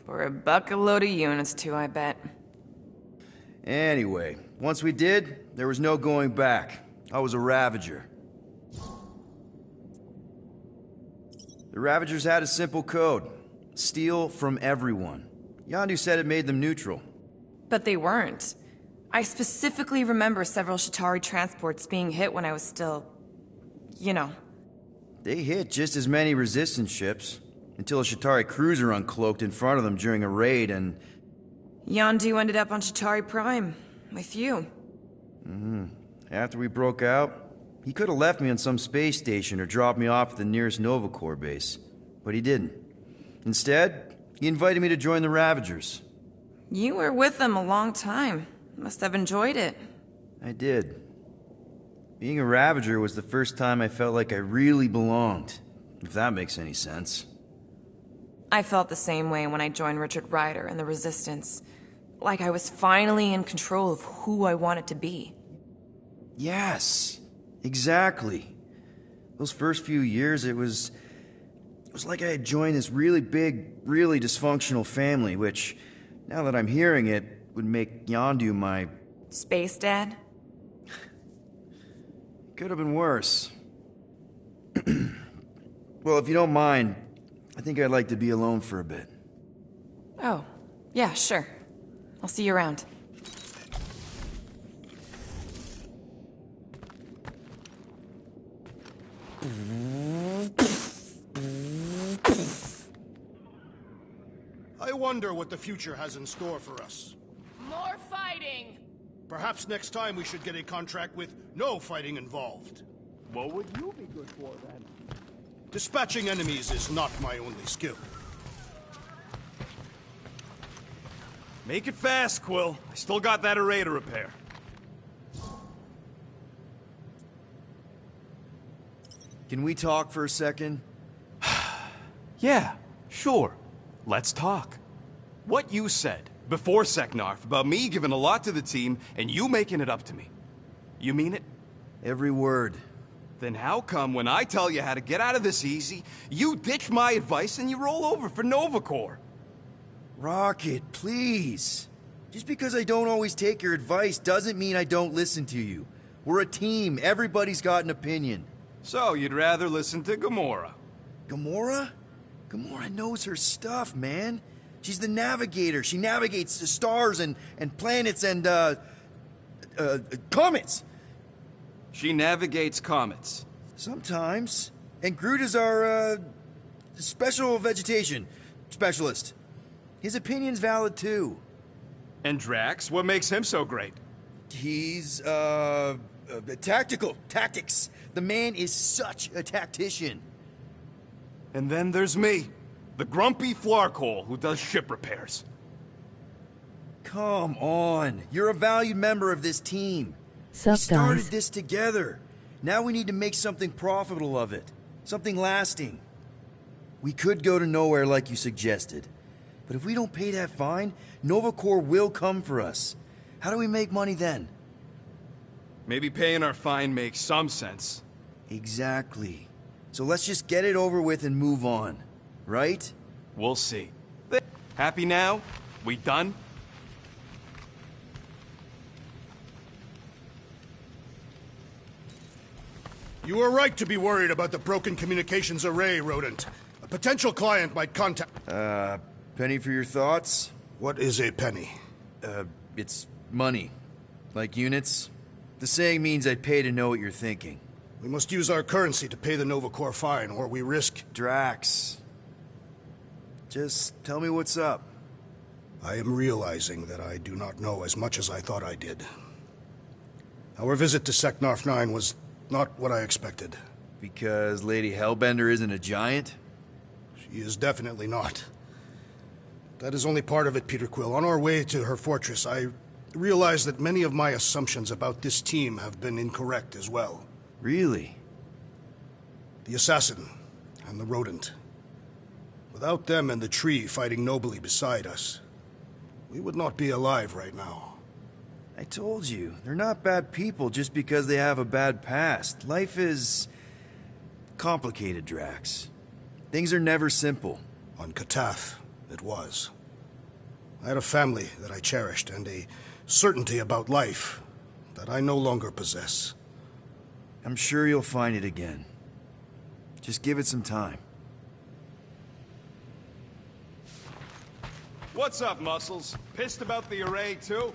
For a bucket-load of units, too, I bet. Anyway, once we did, there was no going back. I was a Ravager. The Ravagers had a simple code. Steal from everyone. Yondu said it made them neutral. But they weren't. I specifically remember several Chitauri transports being hit when I was still... you know. They hit just as many Resistance ships, until a Chitauri cruiser uncloaked in front of them during a raid and... Yondu ended up on Chitauri Prime, with you. After we broke out, he could have left me on some space station or dropped me off at the nearest Nova Corps base. But he didn't. Instead, he invited me to join the Ravagers. You were with them a long time. Must have enjoyed it. I did. Being a Ravager was the first time I felt like I really belonged, if that makes any sense. I felt the same way when I joined Richard Rider and the Resistance. Like I was finally in control of who I wanted to be. Yes, exactly. Those first few years, it was like I had joined this really big, really dysfunctional family, which, now that I'm hearing it, would make Yondu my... Space Dad? Could have been worse. Well, if you don't mind, I think I'd like to be alone for a bit. Oh, yeah, sure. I'll see you around. I wonder what the future has in store for us. More fighting! Perhaps next time we should get a contract with no fighting involved. What would you be good for, then? Dispatching enemies is not my only skill. Make it fast, Quill. I still got that array to repair. Can we talk for a second? Yeah, sure. Let's talk. What you said before Seknarf about me giving a lot to the team and you making it up to me. You mean it? Every word. Then how come when I tell you how to get out of this easy, you ditch my advice and you roll over for Nova Corps? Rocket, please. Just because I don't always take your advice doesn't mean I don't listen to you. We're a team. Everybody's got an opinion. So you'd rather listen to Gamora? Gamora? Gamora knows her stuff, man. She's the navigator. She navigates the stars and planets and, comets. She navigates comets. Sometimes. And Groot is our, special vegetation specialist. His opinion's valid, too. And Drax? What makes him so great? He's, tactical. Tactics. The man is such a tactician. And then there's me, the grumpy Flarkhole who does ship repairs. Come on. You're a valued member of this team. Sup, we started guys? this together. Now we need to make something profitable of it. Something lasting. We could go to nowhere like you suggested. But if we don't pay that fine, Nova Corps will come for us. How do we make money then? Maybe paying our fine makes some sense. Exactly. So let's just get it over with and move on. Right? We'll see. Happy now? We done? You were right to be worried about the broken communications array, Rodent. A potential client might contact... Penny for your thoughts? What is a penny? It's money. Like units. The saying means I'd pay to know what you're thinking. We must use our currency to pay the Nova Corps fine, or we risk... Drax. Just tell me what's up. I am realizing that I do not know as much as I thought I did. Our visit to Seknarf 9 was not what I expected. Because Lady Hellbender isn't a giant? She is definitely not. That is only part of it, Peter Quill. On our way to her fortress, I realize that many of my assumptions about this team have been incorrect as well. Really? The assassin and the rodent. Without them and the tree fighting nobly beside us, we would not be alive right now. I told you, they're not bad people just because they have a bad past. Life is complicated, Drax. Things are never simple. On Katath, it was. I had a family that I cherished and a certainty about life that I no longer possess. I'm sure you'll find it again. Just give it some time. What's up, Muscles? Pissed about the array, too?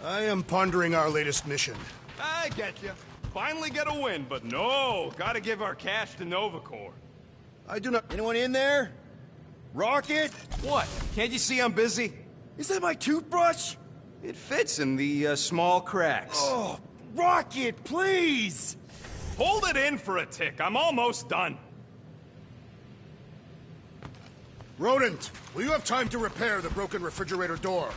I am pondering our latest mission. I get you. Finally get a win, but no, gotta give our cash to Novacore. I do not... Anyone in there? Rocket? What? Can't you see I'm busy? Is that my toothbrush? It fits in the small cracks. Oh, Rocket, please! Hold it in for a tick. I'm almost done. Rodent, will you have time to repair the broken refrigerator door?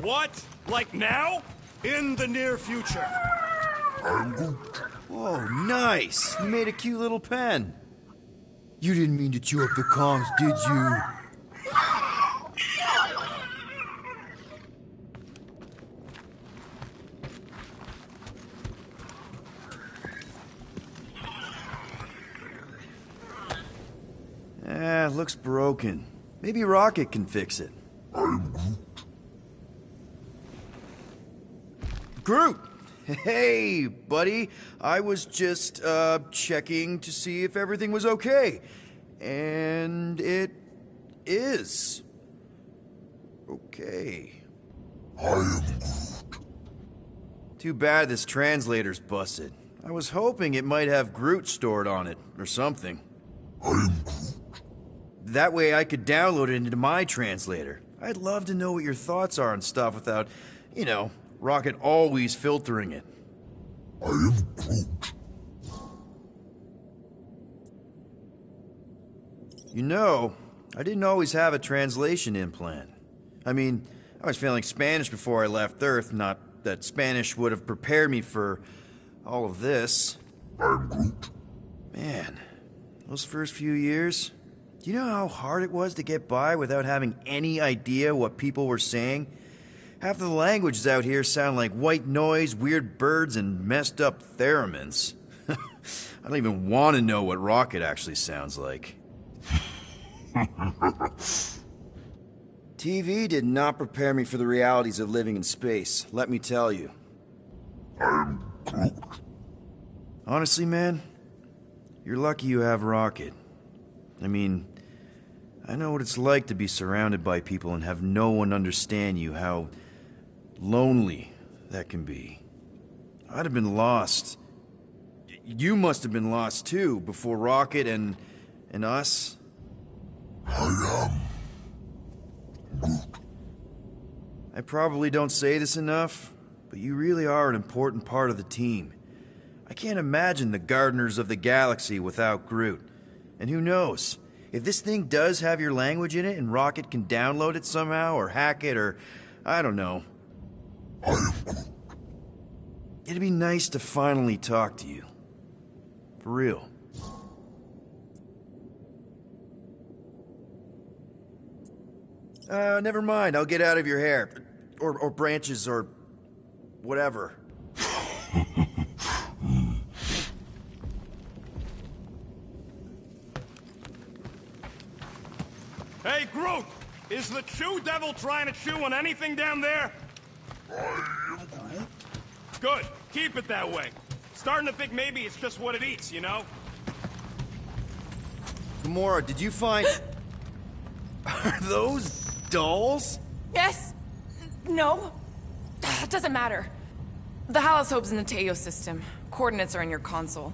What? Like now? In the near future. Oh, nice. You made a cute little pen. You didn't mean to chew up the comms, did you? Looks broken. Maybe Rocket can fix it. Groot! Hey, buddy. I was just, checking to see if everything was okay. And it is. Okay. I am Too bad this translator's busted. I was hoping it might have Groot stored on it, or something. I am Groot. That way I could download it into my translator. I'd love to know what your thoughts are on stuff without, you know, Rocket always filtering it. I am Groot. You know, I didn't always have a translation implant. I mean, I was failing Spanish before I left Earth, not that Spanish would have prepared me for all of this. I'm Groot. Man, those first few years, do you know how hard it was to get by without having any idea what people were saying? Half of the languages out here sound like white noise, weird birds, and messed up theremins. I don't even want to know what Rocket actually sounds like. TV did not prepare me for the realities of living in space, let me tell you. I'm Groot. Honestly, man, you're lucky you have Rocket. I mean, I know what it's like to be surrounded by people and have no one understand you, how lonely that can be. I'd have been lost. You must have been lost too, before Rocket and us. I am Groot. I probably don't say this enough, but you really are an important part of the team. I can't imagine the Gardeners of the Galaxy without Groot. And who knows? If this thing does have your language in it and Rocket can download it somehow or hack it or... I don't know. I am Groot. It'd be nice to finally talk to you. For real. Never mind. I'll get out of your hair. Or branches or... whatever. Hey, Groot! Is the Chew Devil trying to chew on anything down there? I am Groot. Good. Keep it that way. Starting to think maybe it's just what it eats, you know? Gamora, did you find... Are those dolls? Yes. No. It doesn't matter. The Halosobe's in the Teo system. Coordinates are in your console.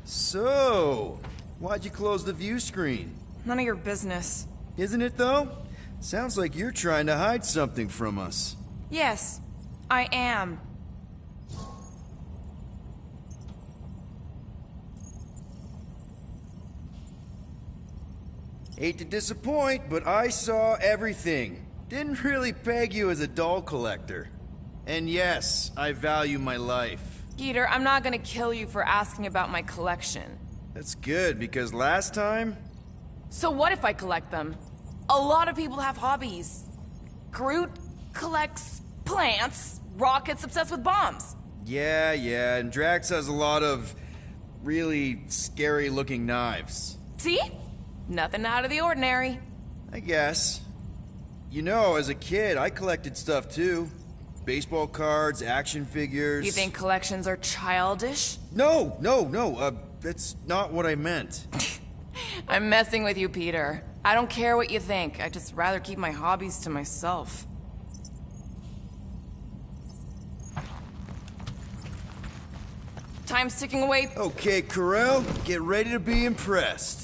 So, why'd you close the view screen? None of your business. Isn't it, though? Sounds like you're trying to hide something from us. Yes, I am. Hate to disappoint, but I saw everything. Didn't really peg you as a doll collector. And yes, I value my life. Peter, I'm not gonna kill you for asking about my collection. That's good, because last time... So what if I collect them? A lot of people have hobbies. Groot collects plants, Rocket's obsessed with bombs. Yeah, and Drax has a lot of really scary-looking knives. See? Nothing out of the ordinary. I guess. You know, as a kid, I collected stuff too. Baseball cards, action figures... You think collections are childish? No, that's not what I meant. I'm messing with you, Peter. I don't care what you think. I'd just rather keep my hobbies to myself. Time's ticking away. Okay, Corel, get ready to be impressed.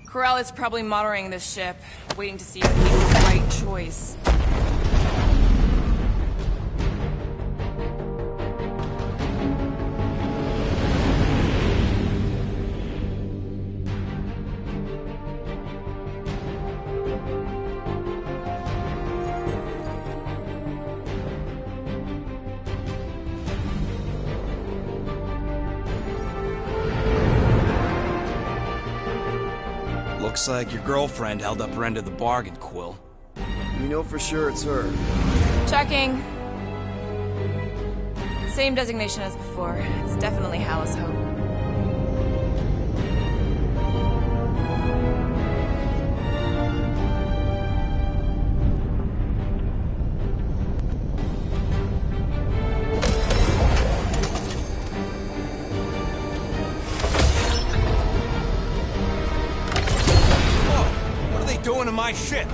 Corel is probably monitoring this ship, waiting to see if he made the right choice. Looks like your girlfriend held up her end of the bargain, Quill. You know for sure it's her. Checking. Same designation as before. It's definitely Hallis Hope. Doing to my ship?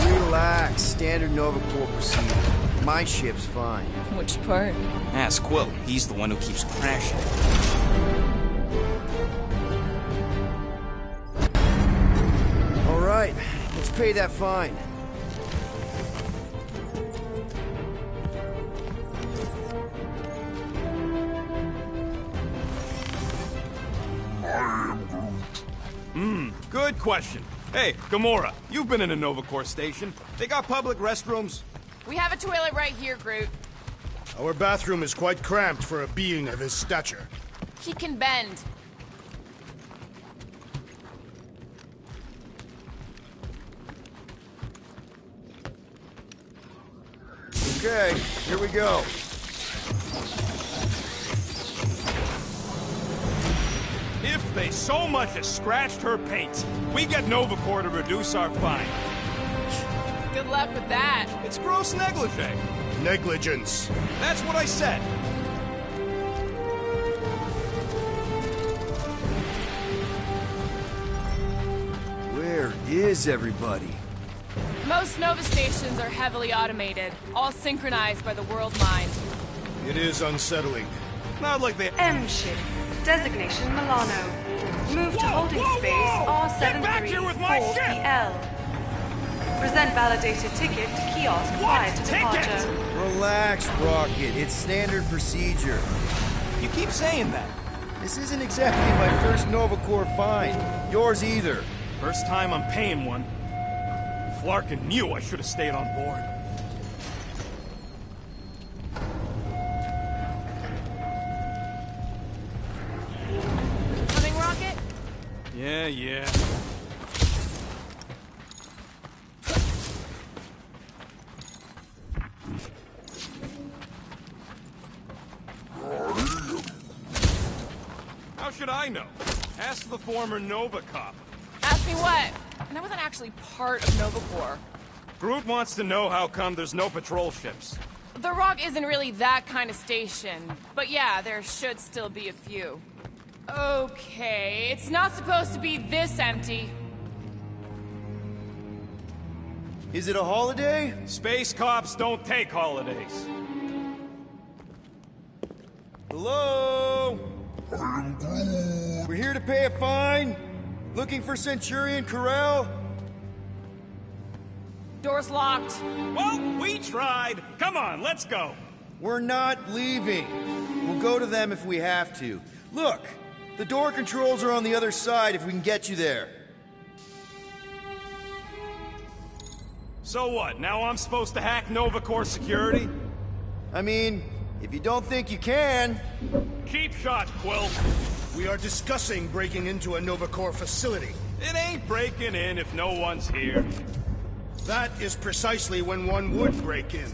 Relax, standard Nova Corps procedure. My ship's fine. Which part? Ask Quill. He's the one who keeps crashing. All right, let's pay that fine. Good question. Hey, Gamora, you've been in a Nova Corps station. They got public restrooms? We have a toilet right here, Groot. Our bathroom is quite cramped for a being of his stature. He can bend. Okay, here we go. If they so much as scratched her paint, we get Nova Corps to reduce our fine. Good luck with that. It's gross negligee. Negligence. That's what I said. Where is everybody? Most Nova stations are heavily automated, all synchronized by the world mind. It is unsettling. Not like they... M ship. Designation Milano. Move to holding space R734PL. Present validated ticket to kiosk prior to departure. Relax, Rocket. It's standard procedure. You keep saying that. This isn't exactly my first Nova Corps fine. Yours either. First time I'm paying one. Flarkin knew I should have stayed on board. Coming, Rocket? Yeah. How should I know? Ask the former Nova cop. Ask me what? And I wasn't actually part of Nova Corps. Groot wants to know how come there's no patrol ships. The Rock isn't really that kind of station, but yeah, there should still be a few. Okay, it's not supposed to be this empty. Is it a holiday? Space cops don't take holidays. Hello? We're here to pay a fine. Looking for Centurion Corel? Door's locked. Well, we tried. Come on, let's go. We're not leaving. We'll go to them if we have to. Look, the door controls are on the other side if we can get you there. So what, now I'm supposed to hack Nova Corps security? I mean, if you don't think you can... Keep shot, Quill. We are discussing breaking into a Nova Corps facility. It ain't breaking in if no one's here. That is precisely when one would break in.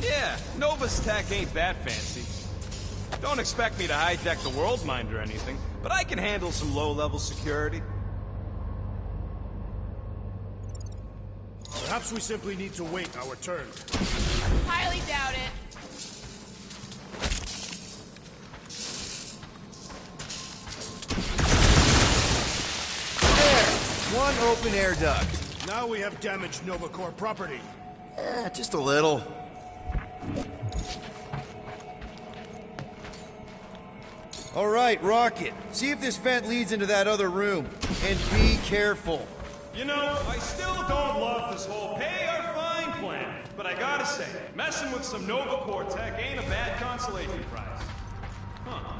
Yeah, Nova's tech ain't that fancy. Don't expect me to hijack the world mind or anything, but I can handle some low-level security. Perhaps we simply need to wait our turn. Highly doubt it. There! One open air duct. Now we have damaged Nova Corps property. Just a little. All right, Rocket. See if this vent leads into that other room. And be careful. You know, I still don't love this whole pay or fine plan, but I gotta say, messing with some Nova Corps tech ain't a bad consolation prize. Huh.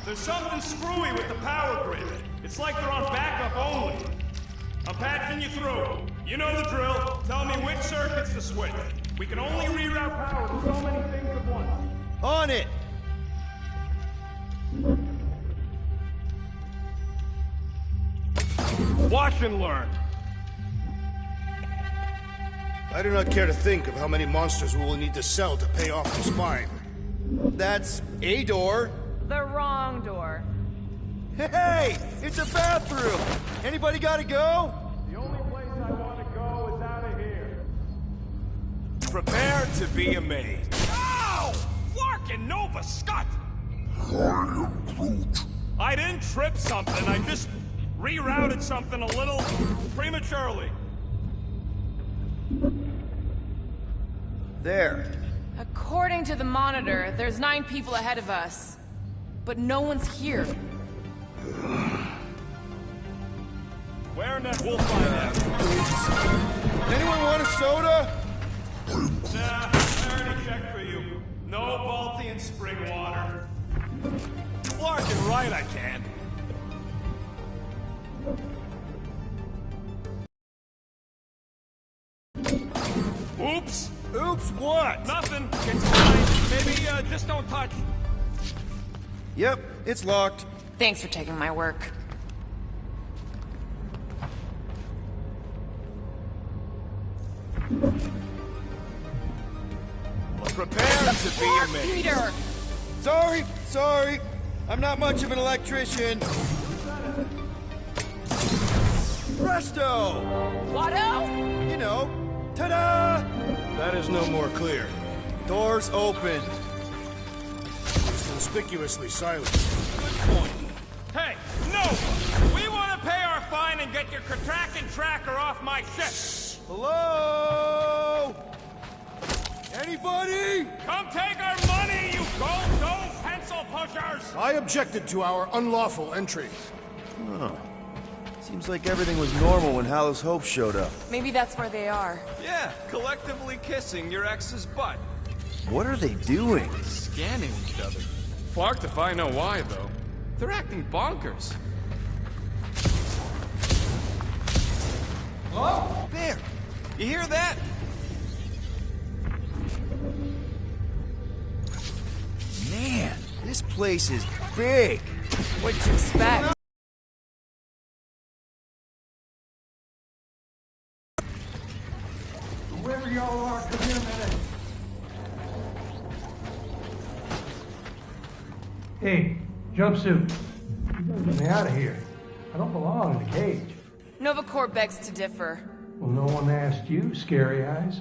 There's something screwy with the power grid. It's like they're on backup only. I'm patching you through. You know the drill. Tell me which circuits to switch. We can only reroute power to so many things at once. On it! Watch and learn. I do not care to think of how many monsters we will need to sell to pay off this fine. That's a door. The wrong door. Hey! It's a bathroom! Anybody gotta go? The only place I want to go is out of here. Prepare to be amazed. Ow! Flarkin' Nova Scott! I didn't trip something, I just rerouted something a little prematurely. There. According to the monitor, there's 9 people ahead of us. But no one's here. Where next? We'll find out. Anyone want a soda? Nah, I already checked for you. No Baltian spring water. Flarkin' right, I can. Oops. Oops, what? Nothing. It's fine. Maybe, just don't touch. Yep, it's locked. Thanks for taking my work. Prepare to be amazed. Peter! Sorry. I'm not much of an electrician. Presto! Watto? You know, ta-da! That is no more clear. Doors open. Conspicuously silent. Good point. Hey, Nova! We want to pay our fine and get your Kraken tracker off my ship! Hello? Anybody? Come take our money, you gold dome pencil pushers! I objected to our unlawful entry. Huh. Seems like everything was normal when Hallows Hope showed up. Maybe that's where they are. Yeah, collectively kissing your ex's butt. What are they doing? Scanning each other. Flarked if I know why, though. They're acting bonkers. Oh, there! You hear that? Man, this place is big. What'd you expect? Whoever y'all are, come here a minute. Hey, jumpsuit. You gotta get me out of here. I don't belong in the cage. Nova Corps begs to differ. Well, no one asked you, Scary Eyes.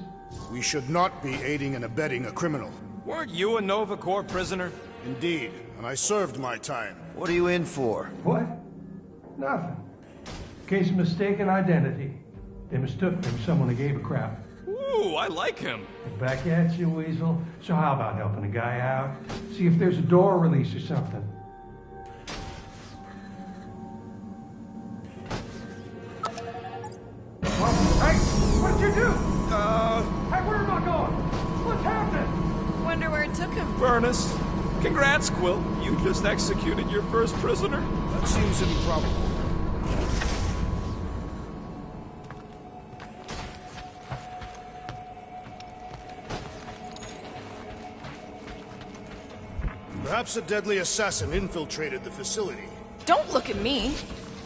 We should not be aiding and abetting a criminal. Weren't you a Nova Corps prisoner? Indeed, and I served my time. What are you in for? What? Nothing. Case of mistaken identity. They mistook me for someone who gave a crap. Ooh, I like him. Back at you, Weasel. So how about helping a guy out? See if there's a door release or something. Hey, what did you do? Hey, where am I going? What's happening? Wonder where it took him. Furnace. Congrats, Quill. You just executed your first prisoner. That seems improbable. Perhaps a deadly assassin infiltrated the facility. Don't look at me.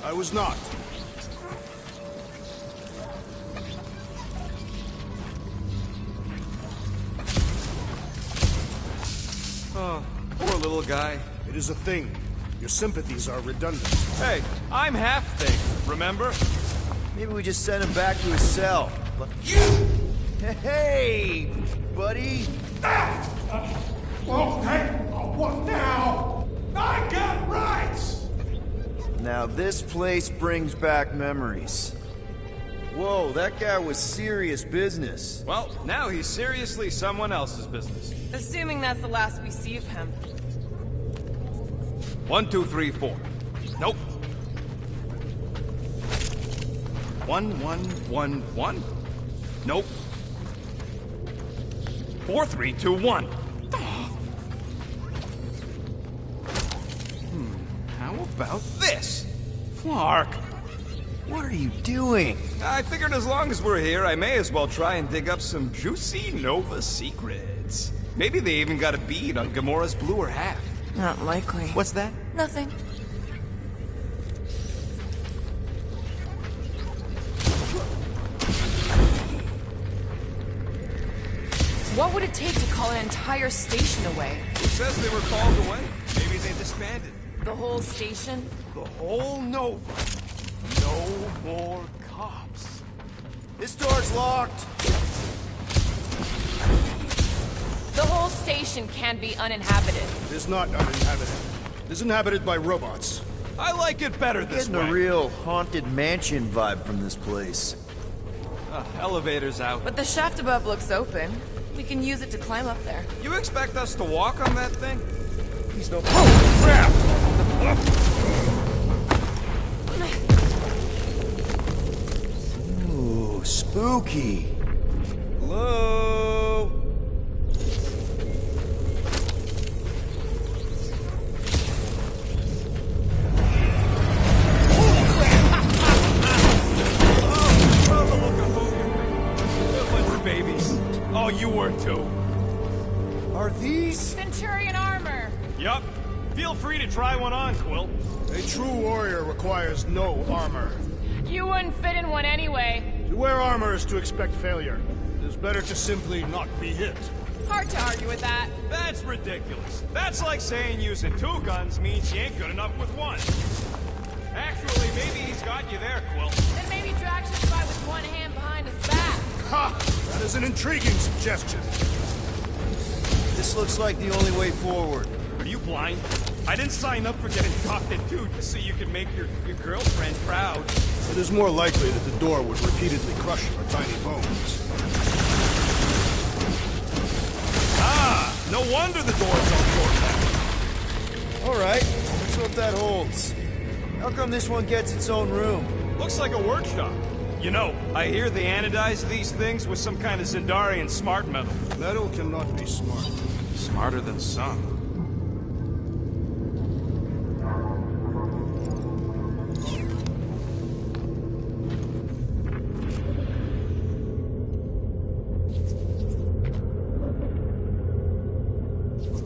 I was not. Oh, poor little guy. It is a thing. Your sympathies are redundant. Hey, I'm half thing, remember? Maybe we just send him back to his cell. But hey, buddy. Okay, what now? I got rights! Now this place brings back memories. Whoa, that guy was serious business. Well, now he's seriously someone else's business. Assuming that's the last we see of him. 1, 2, 3, 4. Nope. 1, 1, 1, 1. Nope. 4, 3, 2, 1. How about this? Flark. What are you doing? I figured as long as we're here, I may as well try and dig up some juicy Nova secrets. Maybe they even got a bead on Gamora's bluer half. Not likely. What's that? Nothing. What would it take to call an entire station away? Who says they were called away? Maybe they disbanded. The whole station? The whole Nova. No more cops. This door's locked. The whole station can be uninhabited. It is not uninhabited. It is inhabited by robots. I like it better this way. Getting a real haunted mansion vibe from this place. Elevator's out. But the shaft above looks open. We can use it to climb up there. You expect us to walk on that thing? Please don't. Oh, crap! Ooh, spooky. Hello? Oh, you were too. Are these? Centurion armor! Yup. Feel free to try one on, Quill. A true warrior requires no armor. You wouldn't fit in one anyway. To wear armor is to expect failure. It is better to simply not be hit. Hard to argue with that. That's ridiculous. That's like saying using 2 guns means you ain't good enough with 1. Actually, maybe he's got you there, Quill. Then maybe Drax should fight with one hand behind his back. Ha! That is an intriguing suggestion. This looks like the only way forward. Are you blind? I didn't sign up for getting cocked at dude just so you can make your girlfriend proud. It is more likely that the door would repeatedly crush your tiny bones. Ah! No wonder the door's on short. Alright, let's hope that holds. How come this one gets its own room? Looks like a workshop. You know, I hear they anodize these things with some kind of Zendarian smart metal. Metal cannot be smart. Smarter than some.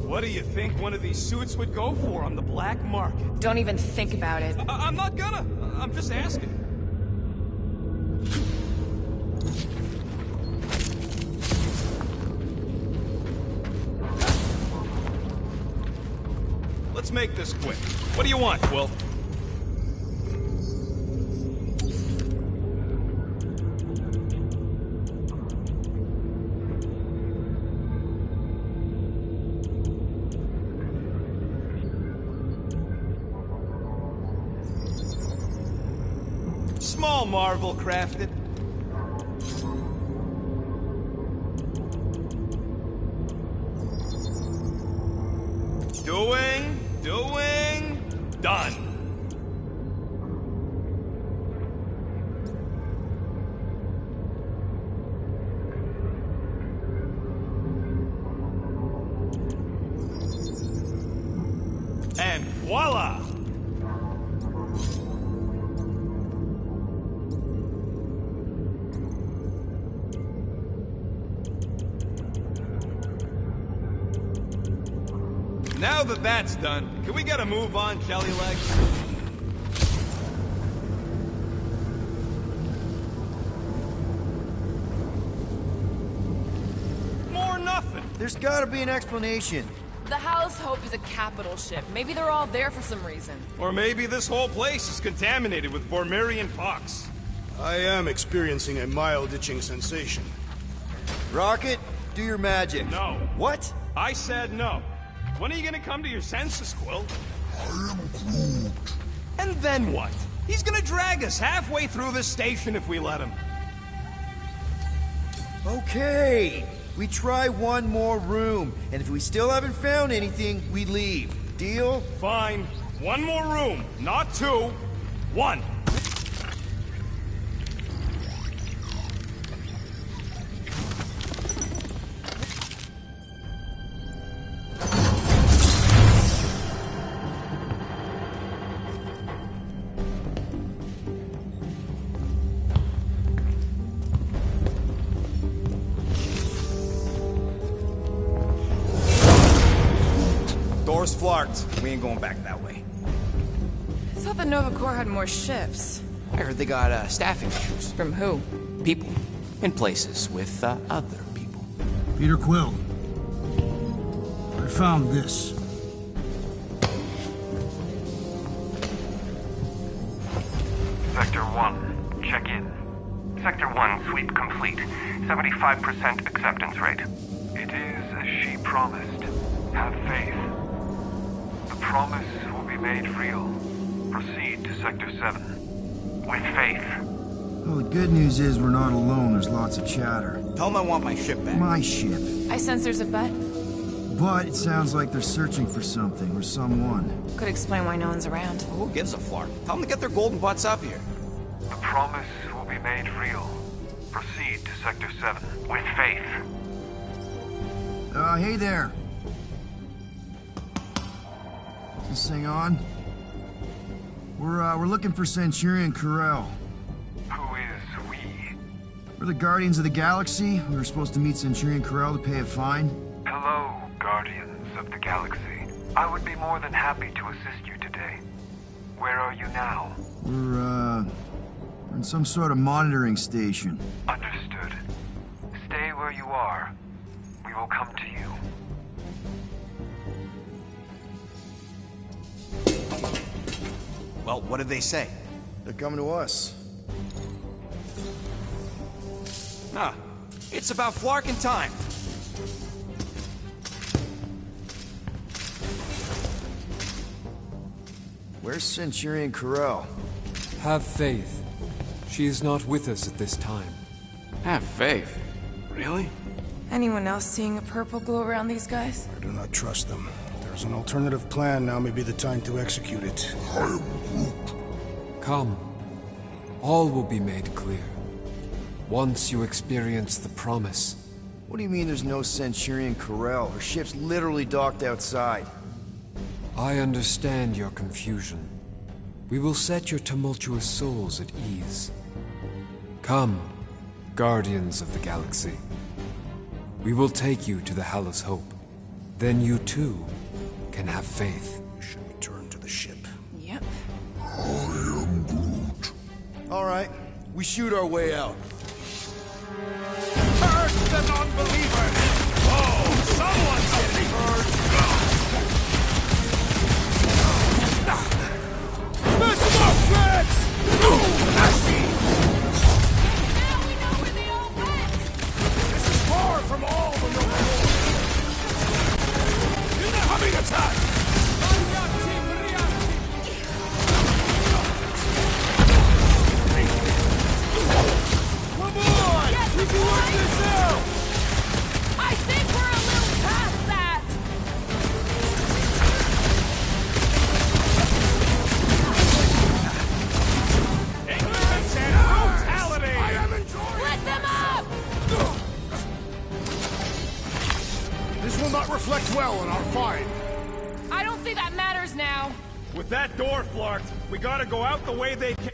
What do you think one of these suits would go for on the black market? Don't even think about it. I'm not gonna. I'm just asking. Let's make this quick. What do you want, Quill? Small marvel crafted. Doing, done. Voila! Now that that's done, can we get a move on, Jelly Legs? More nothing. There's gotta be an explanation. The Hallow's Hope is a capital ship. Maybe they're all there for some reason. Or maybe this whole place is contaminated with Vormirian pox. I am experiencing a mild itching sensation. Rocket, do your magic. No. What? I said no. When are you gonna come to your senses, Quill? I am Groot. And then what? He's gonna drag us halfway through this station if we let him. Okay. We try one more room, and if we still haven't found anything, we leave. Deal? Fine. One more room. Not two. One. Door's flarked. We ain't going back that way. I thought the Nova Corps had more shifts. I heard they got staffing issues. From who? People. In places with other people. Peter Quill. I found this. Sector 1, check in. Sector 1, sweep complete. 75% acceptance rate. It is as she promised. Have faith. The promise will be made real. Proceed to Sector 7. With faith. Well, the good news is we're not alone. There's lots of chatter. Tell them I want my ship back. My ship. I sense there's a bet. But it sounds like they're searching for something or someone. Could explain why no one's around. Who gives a flark? Tell them to get their golden butts up here. The promise will be made real. Proceed to Sector 7. With faith. Hey there. Is this thing on? We're looking for Centurion Corel. Who is we? We're the Guardians of the Galaxy. We were supposed to meet Centurion Corel to pay a fine. Hello, Guardians of the Galaxy. I would be more than happy to assist you today. Where are you now? We're in some sort of monitoring station. Understood. Stay where you are. We will come to you. Well, what did they say? They're coming to us. Ah, it's about flarking time. Where's Centurion Corel? Have faith. She is not with us at this time. Have faith? Really? Anyone else seeing a purple glow around these guys? I do not trust them. If there's an alternative plan, now may be the time to execute it. Come. All will be made clear. Once you experience the promise. What do you mean there's no Centurion Corel? Her ship's literally docked outside. I understand your confusion. We will set your tumultuous souls at ease. Come, Guardians of the Galaxy. We will take you to the Hallow's Hope. Then you too can have faith. We should return to the ship. Yep. I am Groot. All right, we shoot our way out. Curse the non-believer! Oh, someone's getting hurt! Smash them up, Rex! I see! Now we know where they all went! This is far from all the Nova Corps. In the humming attack! Come on! We can work this out! I think we're a little past that! Ignorance and brutality! I am enjoying Split them up! This will not reflect well on our find. I don't think that matters now. With that door flarked, we gotta go out the way they came.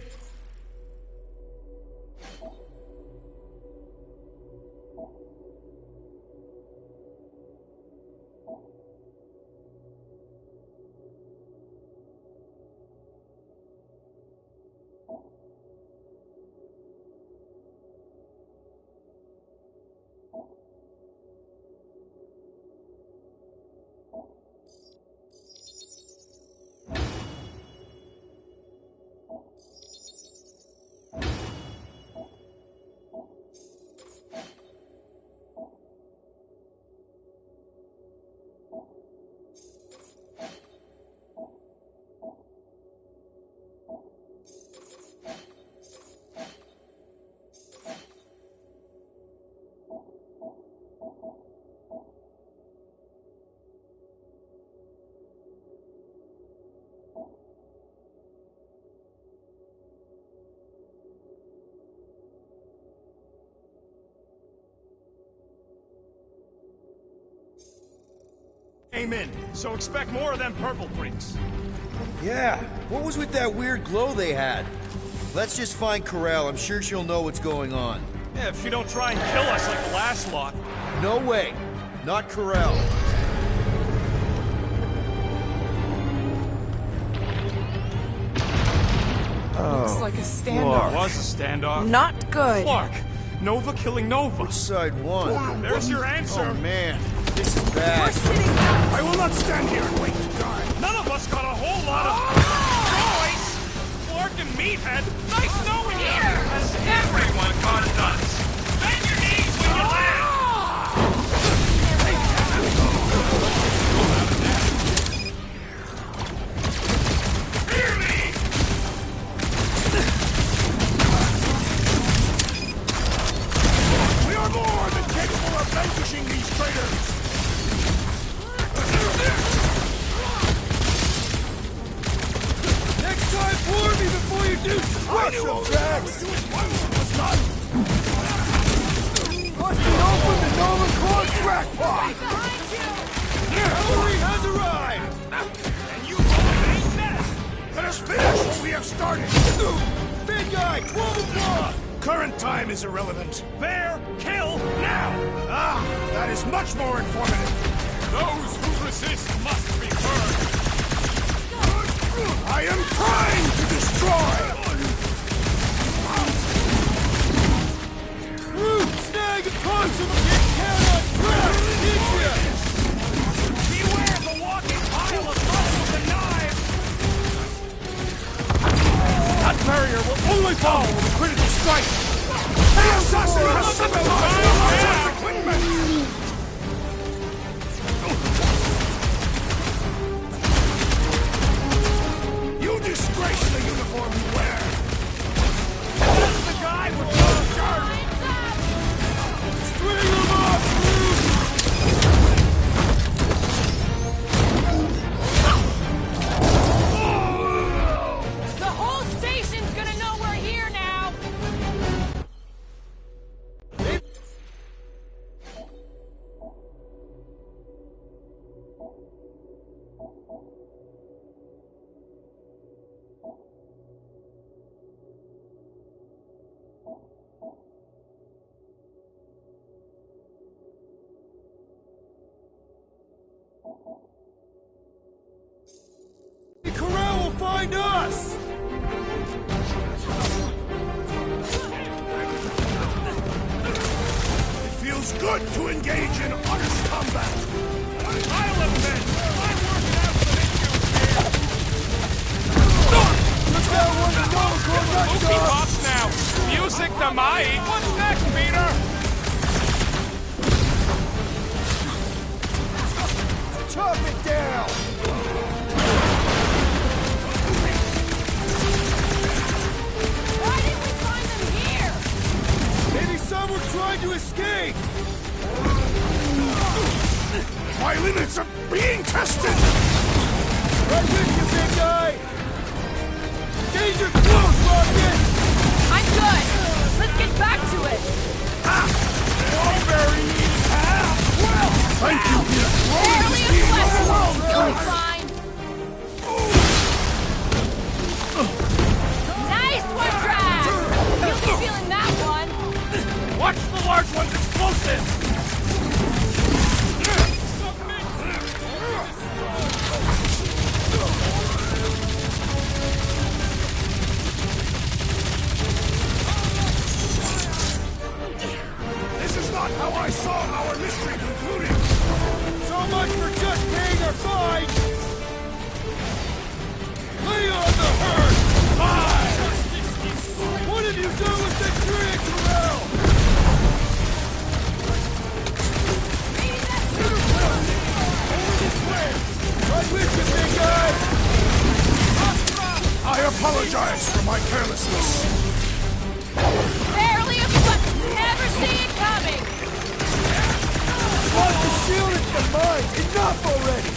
In, so expect more of them purple freaks. Yeah, what was with that weird glow they had? Let's just find Corel. I'm sure she'll know what's going on. Yeah, if she don't try and kill us like the last lot. No way. Not Corel. Looks like a standoff. It was a standoff. Not good. Clark, Nova killing Nova. Which side won? There's your answer. Oh man, this is bad. We're sitting down. I will not stand here and wait to die. None of us got a whole lot of choice. Clark and Meathead, nice knowing you. Has everyone got nuts? Bend your knees when you laugh. Hear me. We are more than capable of vanquishing these traitors. Next time, warn me before you do squash them, Drax! Busting open the Nova Core crackpot! Cavalry has arrived! And you ain't that! Let us finish what we have started! Big guy, 12 o'clock! Current time is irrelevant. Bear, kill, now! Ah, that is much more informative. Those who resist must be burned. I am trying to destroy! Root, snag, and punch him! You cannot grab Ninja! Beware the walking pile of muscles and knives! That barrier will only fall with a critical strike! The assassin has sabotaged our equipment! You disgrace the uniform you wear! That's the guy with the shirt! String him up, The whole station's gonna know we're here now! Corel will find us! It feels good to engage in honest combat! I'll admit, I'm working out some issues here. Look out when the Nova Corps got Keep off now. Music to my... What's next, Peter? Chop it down! Why didn't we find them here? Maybe some were trying to escape! My limits are being tested! Right with you, big guy! Danger close, Rocket! I'm good. Let's get back to it. Strawberry needs half! Well, thank you, Peter! Barely a flesh wound. You'll be fine. This is not how I saw our mystery concluding! So much for just paying our fine! Lay on the herd! Fine! What have you done with Centurion Corral? Over this way! Right with you, big guy! I apologize for my carelessness. Barely, but never see it coming! Want the shield at the mine! Enough already!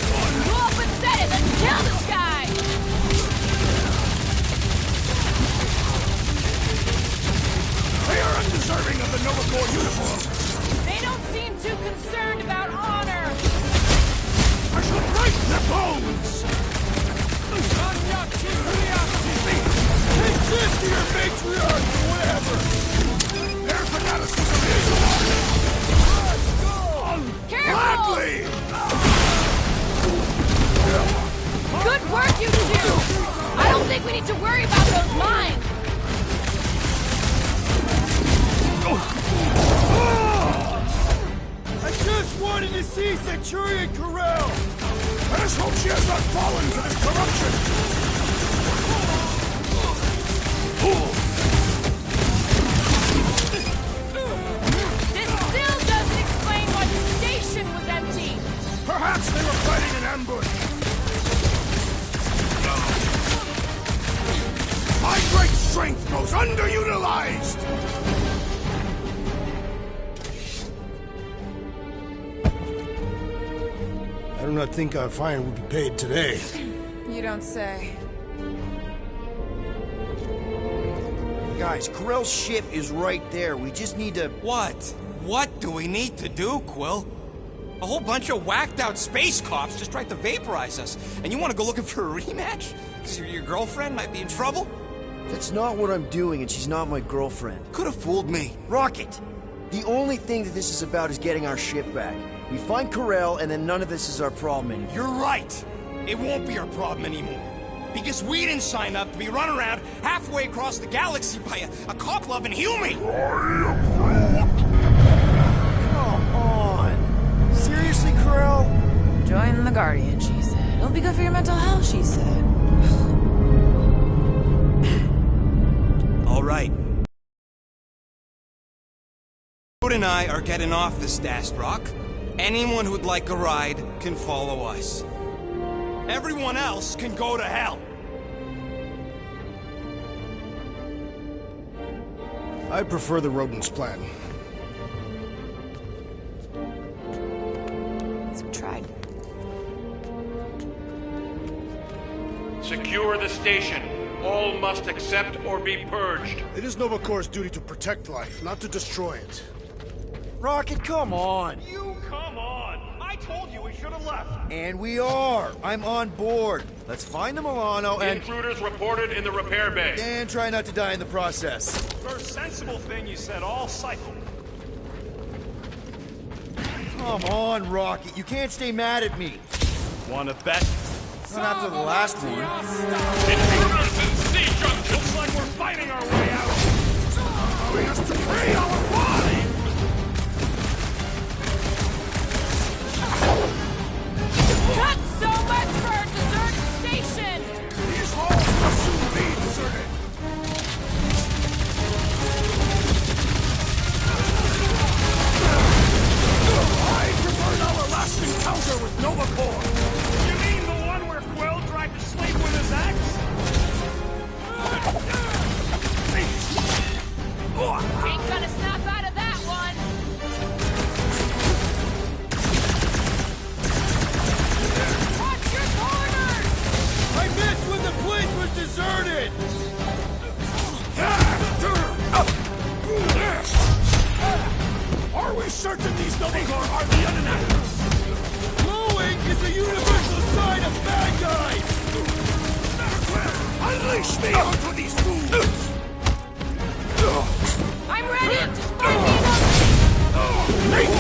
You up and said it! Let's kill this guy! They are undeserving of the Nova Corps uniform. They don't seem too concerned about honor! I shall break their bones! Take this to your matriarch or whatever! Their fanaticism is Careful! Good work, you two! I don't think we need to worry about those mines! I just wanted to see Centurion Corral! Let us hope she has not fallen to this corruption! This still doesn't explain why the station was empty! Perhaps they were fighting an ambush! My great strength goes underutilized! I do not think our fine will be paid today. You don't say. Guys, Corell's ship is right there. We just need to... What? What do we need to do, Quill? A whole bunch of whacked-out space cops just tried to vaporize us, and you want to go looking for a rematch? Because your girlfriend might be in trouble? That's not what I'm doing, and she's not my girlfriend. Could have fooled me. Rocket! The only thing that this is about is getting our ship back. We find Corell, and then none of this is our problem anymore. You're right. It won't be our problem anymore. Because we didn't sign up to be run around halfway across the galaxy by a cop-loving human. Come on. Seriously, Corell? Join the Guardian, she said. It'll be good for your mental health, she said. All right. Rude and I are getting off the Stashed Rock. Anyone who'd like a ride can follow us. Everyone else can go to hell. I prefer the rodents plan. So we tried. Secure the station. All must accept or be purged. It is Nova Corps' duty to protect life, not to destroy it. Rocket, come on! You come on! I told you we should have left. And we are! I'm on board. Let's find the Milano and... Intruders reported in the repair bay. And try not to die in the process. First sensible thing you said all cycle. Come on, Rocket. You can't stay mad at me. Wanna bet? Not after the last one. Intruders in C-junction! Looks like we're fighting our way out. Allowing us to free our body! Not so much for a deserted station! These halls will soon be deserted. I preferred our last encounter with Nova Corps. You mean the one where Quill tried to sleep with his ex? Ain't gonna snap out of that one! Watch your corners! I missed when the place was deserted! Are we certain these Nova Corps are the Anunnaki? Glowing is the universal sign of bad guys! Unleash me onto these fools! I'm ready! Just find me enough! Make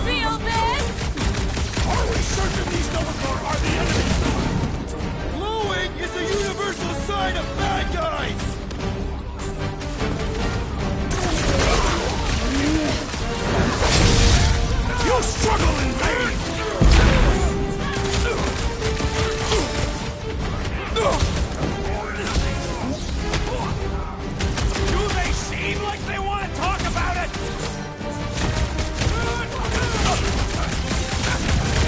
feel this? Are we certain these Novakor are the enemy? Glowing is the universal sign of bad guys! You struggle in vain! Do they seem like they want to talk about it?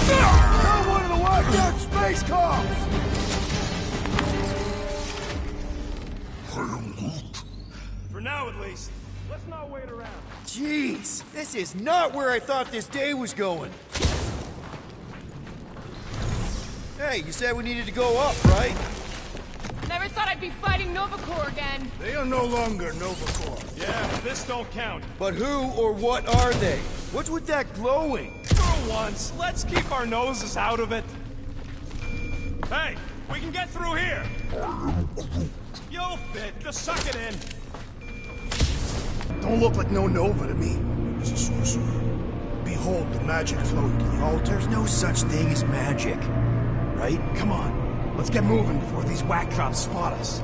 You're one of the wiped out space cops! For now, at least. Let's not wait around. Jeez, this is not where I thought this day was going. Hey, you said we needed to go up, right? Never thought I'd be fighting Novakor again. They are no longer Novakor. Yeah, but this don't count. But who or what are they? What's with that glowing? For once, let's keep our noses out of it. Hey, we can get through here. You'll fit. Just suck it in. Don't look like no Nova to me. It was a sorcerer. Behold the magic flowing to the altar. There's no such thing as magic. Right? Come on. Let's get moving before these whack drops spot us.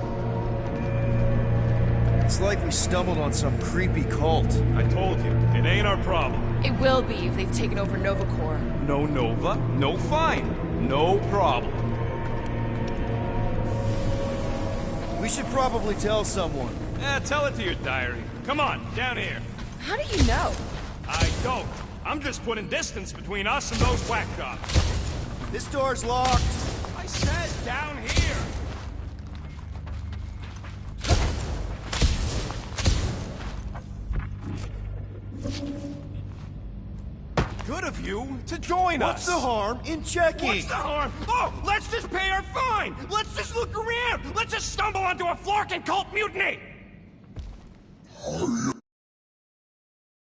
It's like we stumbled on some creepy cult. I told you, it ain't our problem. It will be if they've taken over Novakor. No Nova, no fine. No problem. We should probably tell someone. Tell it to your diary. Come on, down here. How do you know? I don't. I'm just putting distance between us and those whack jobs. This door's locked. I said down here. Good of you to join us. What's the harm in checking? What's the harm? Oh, let's just pay our fine. Let's just look around. Let's just stumble onto a Flarkin cult mutiny. Hurry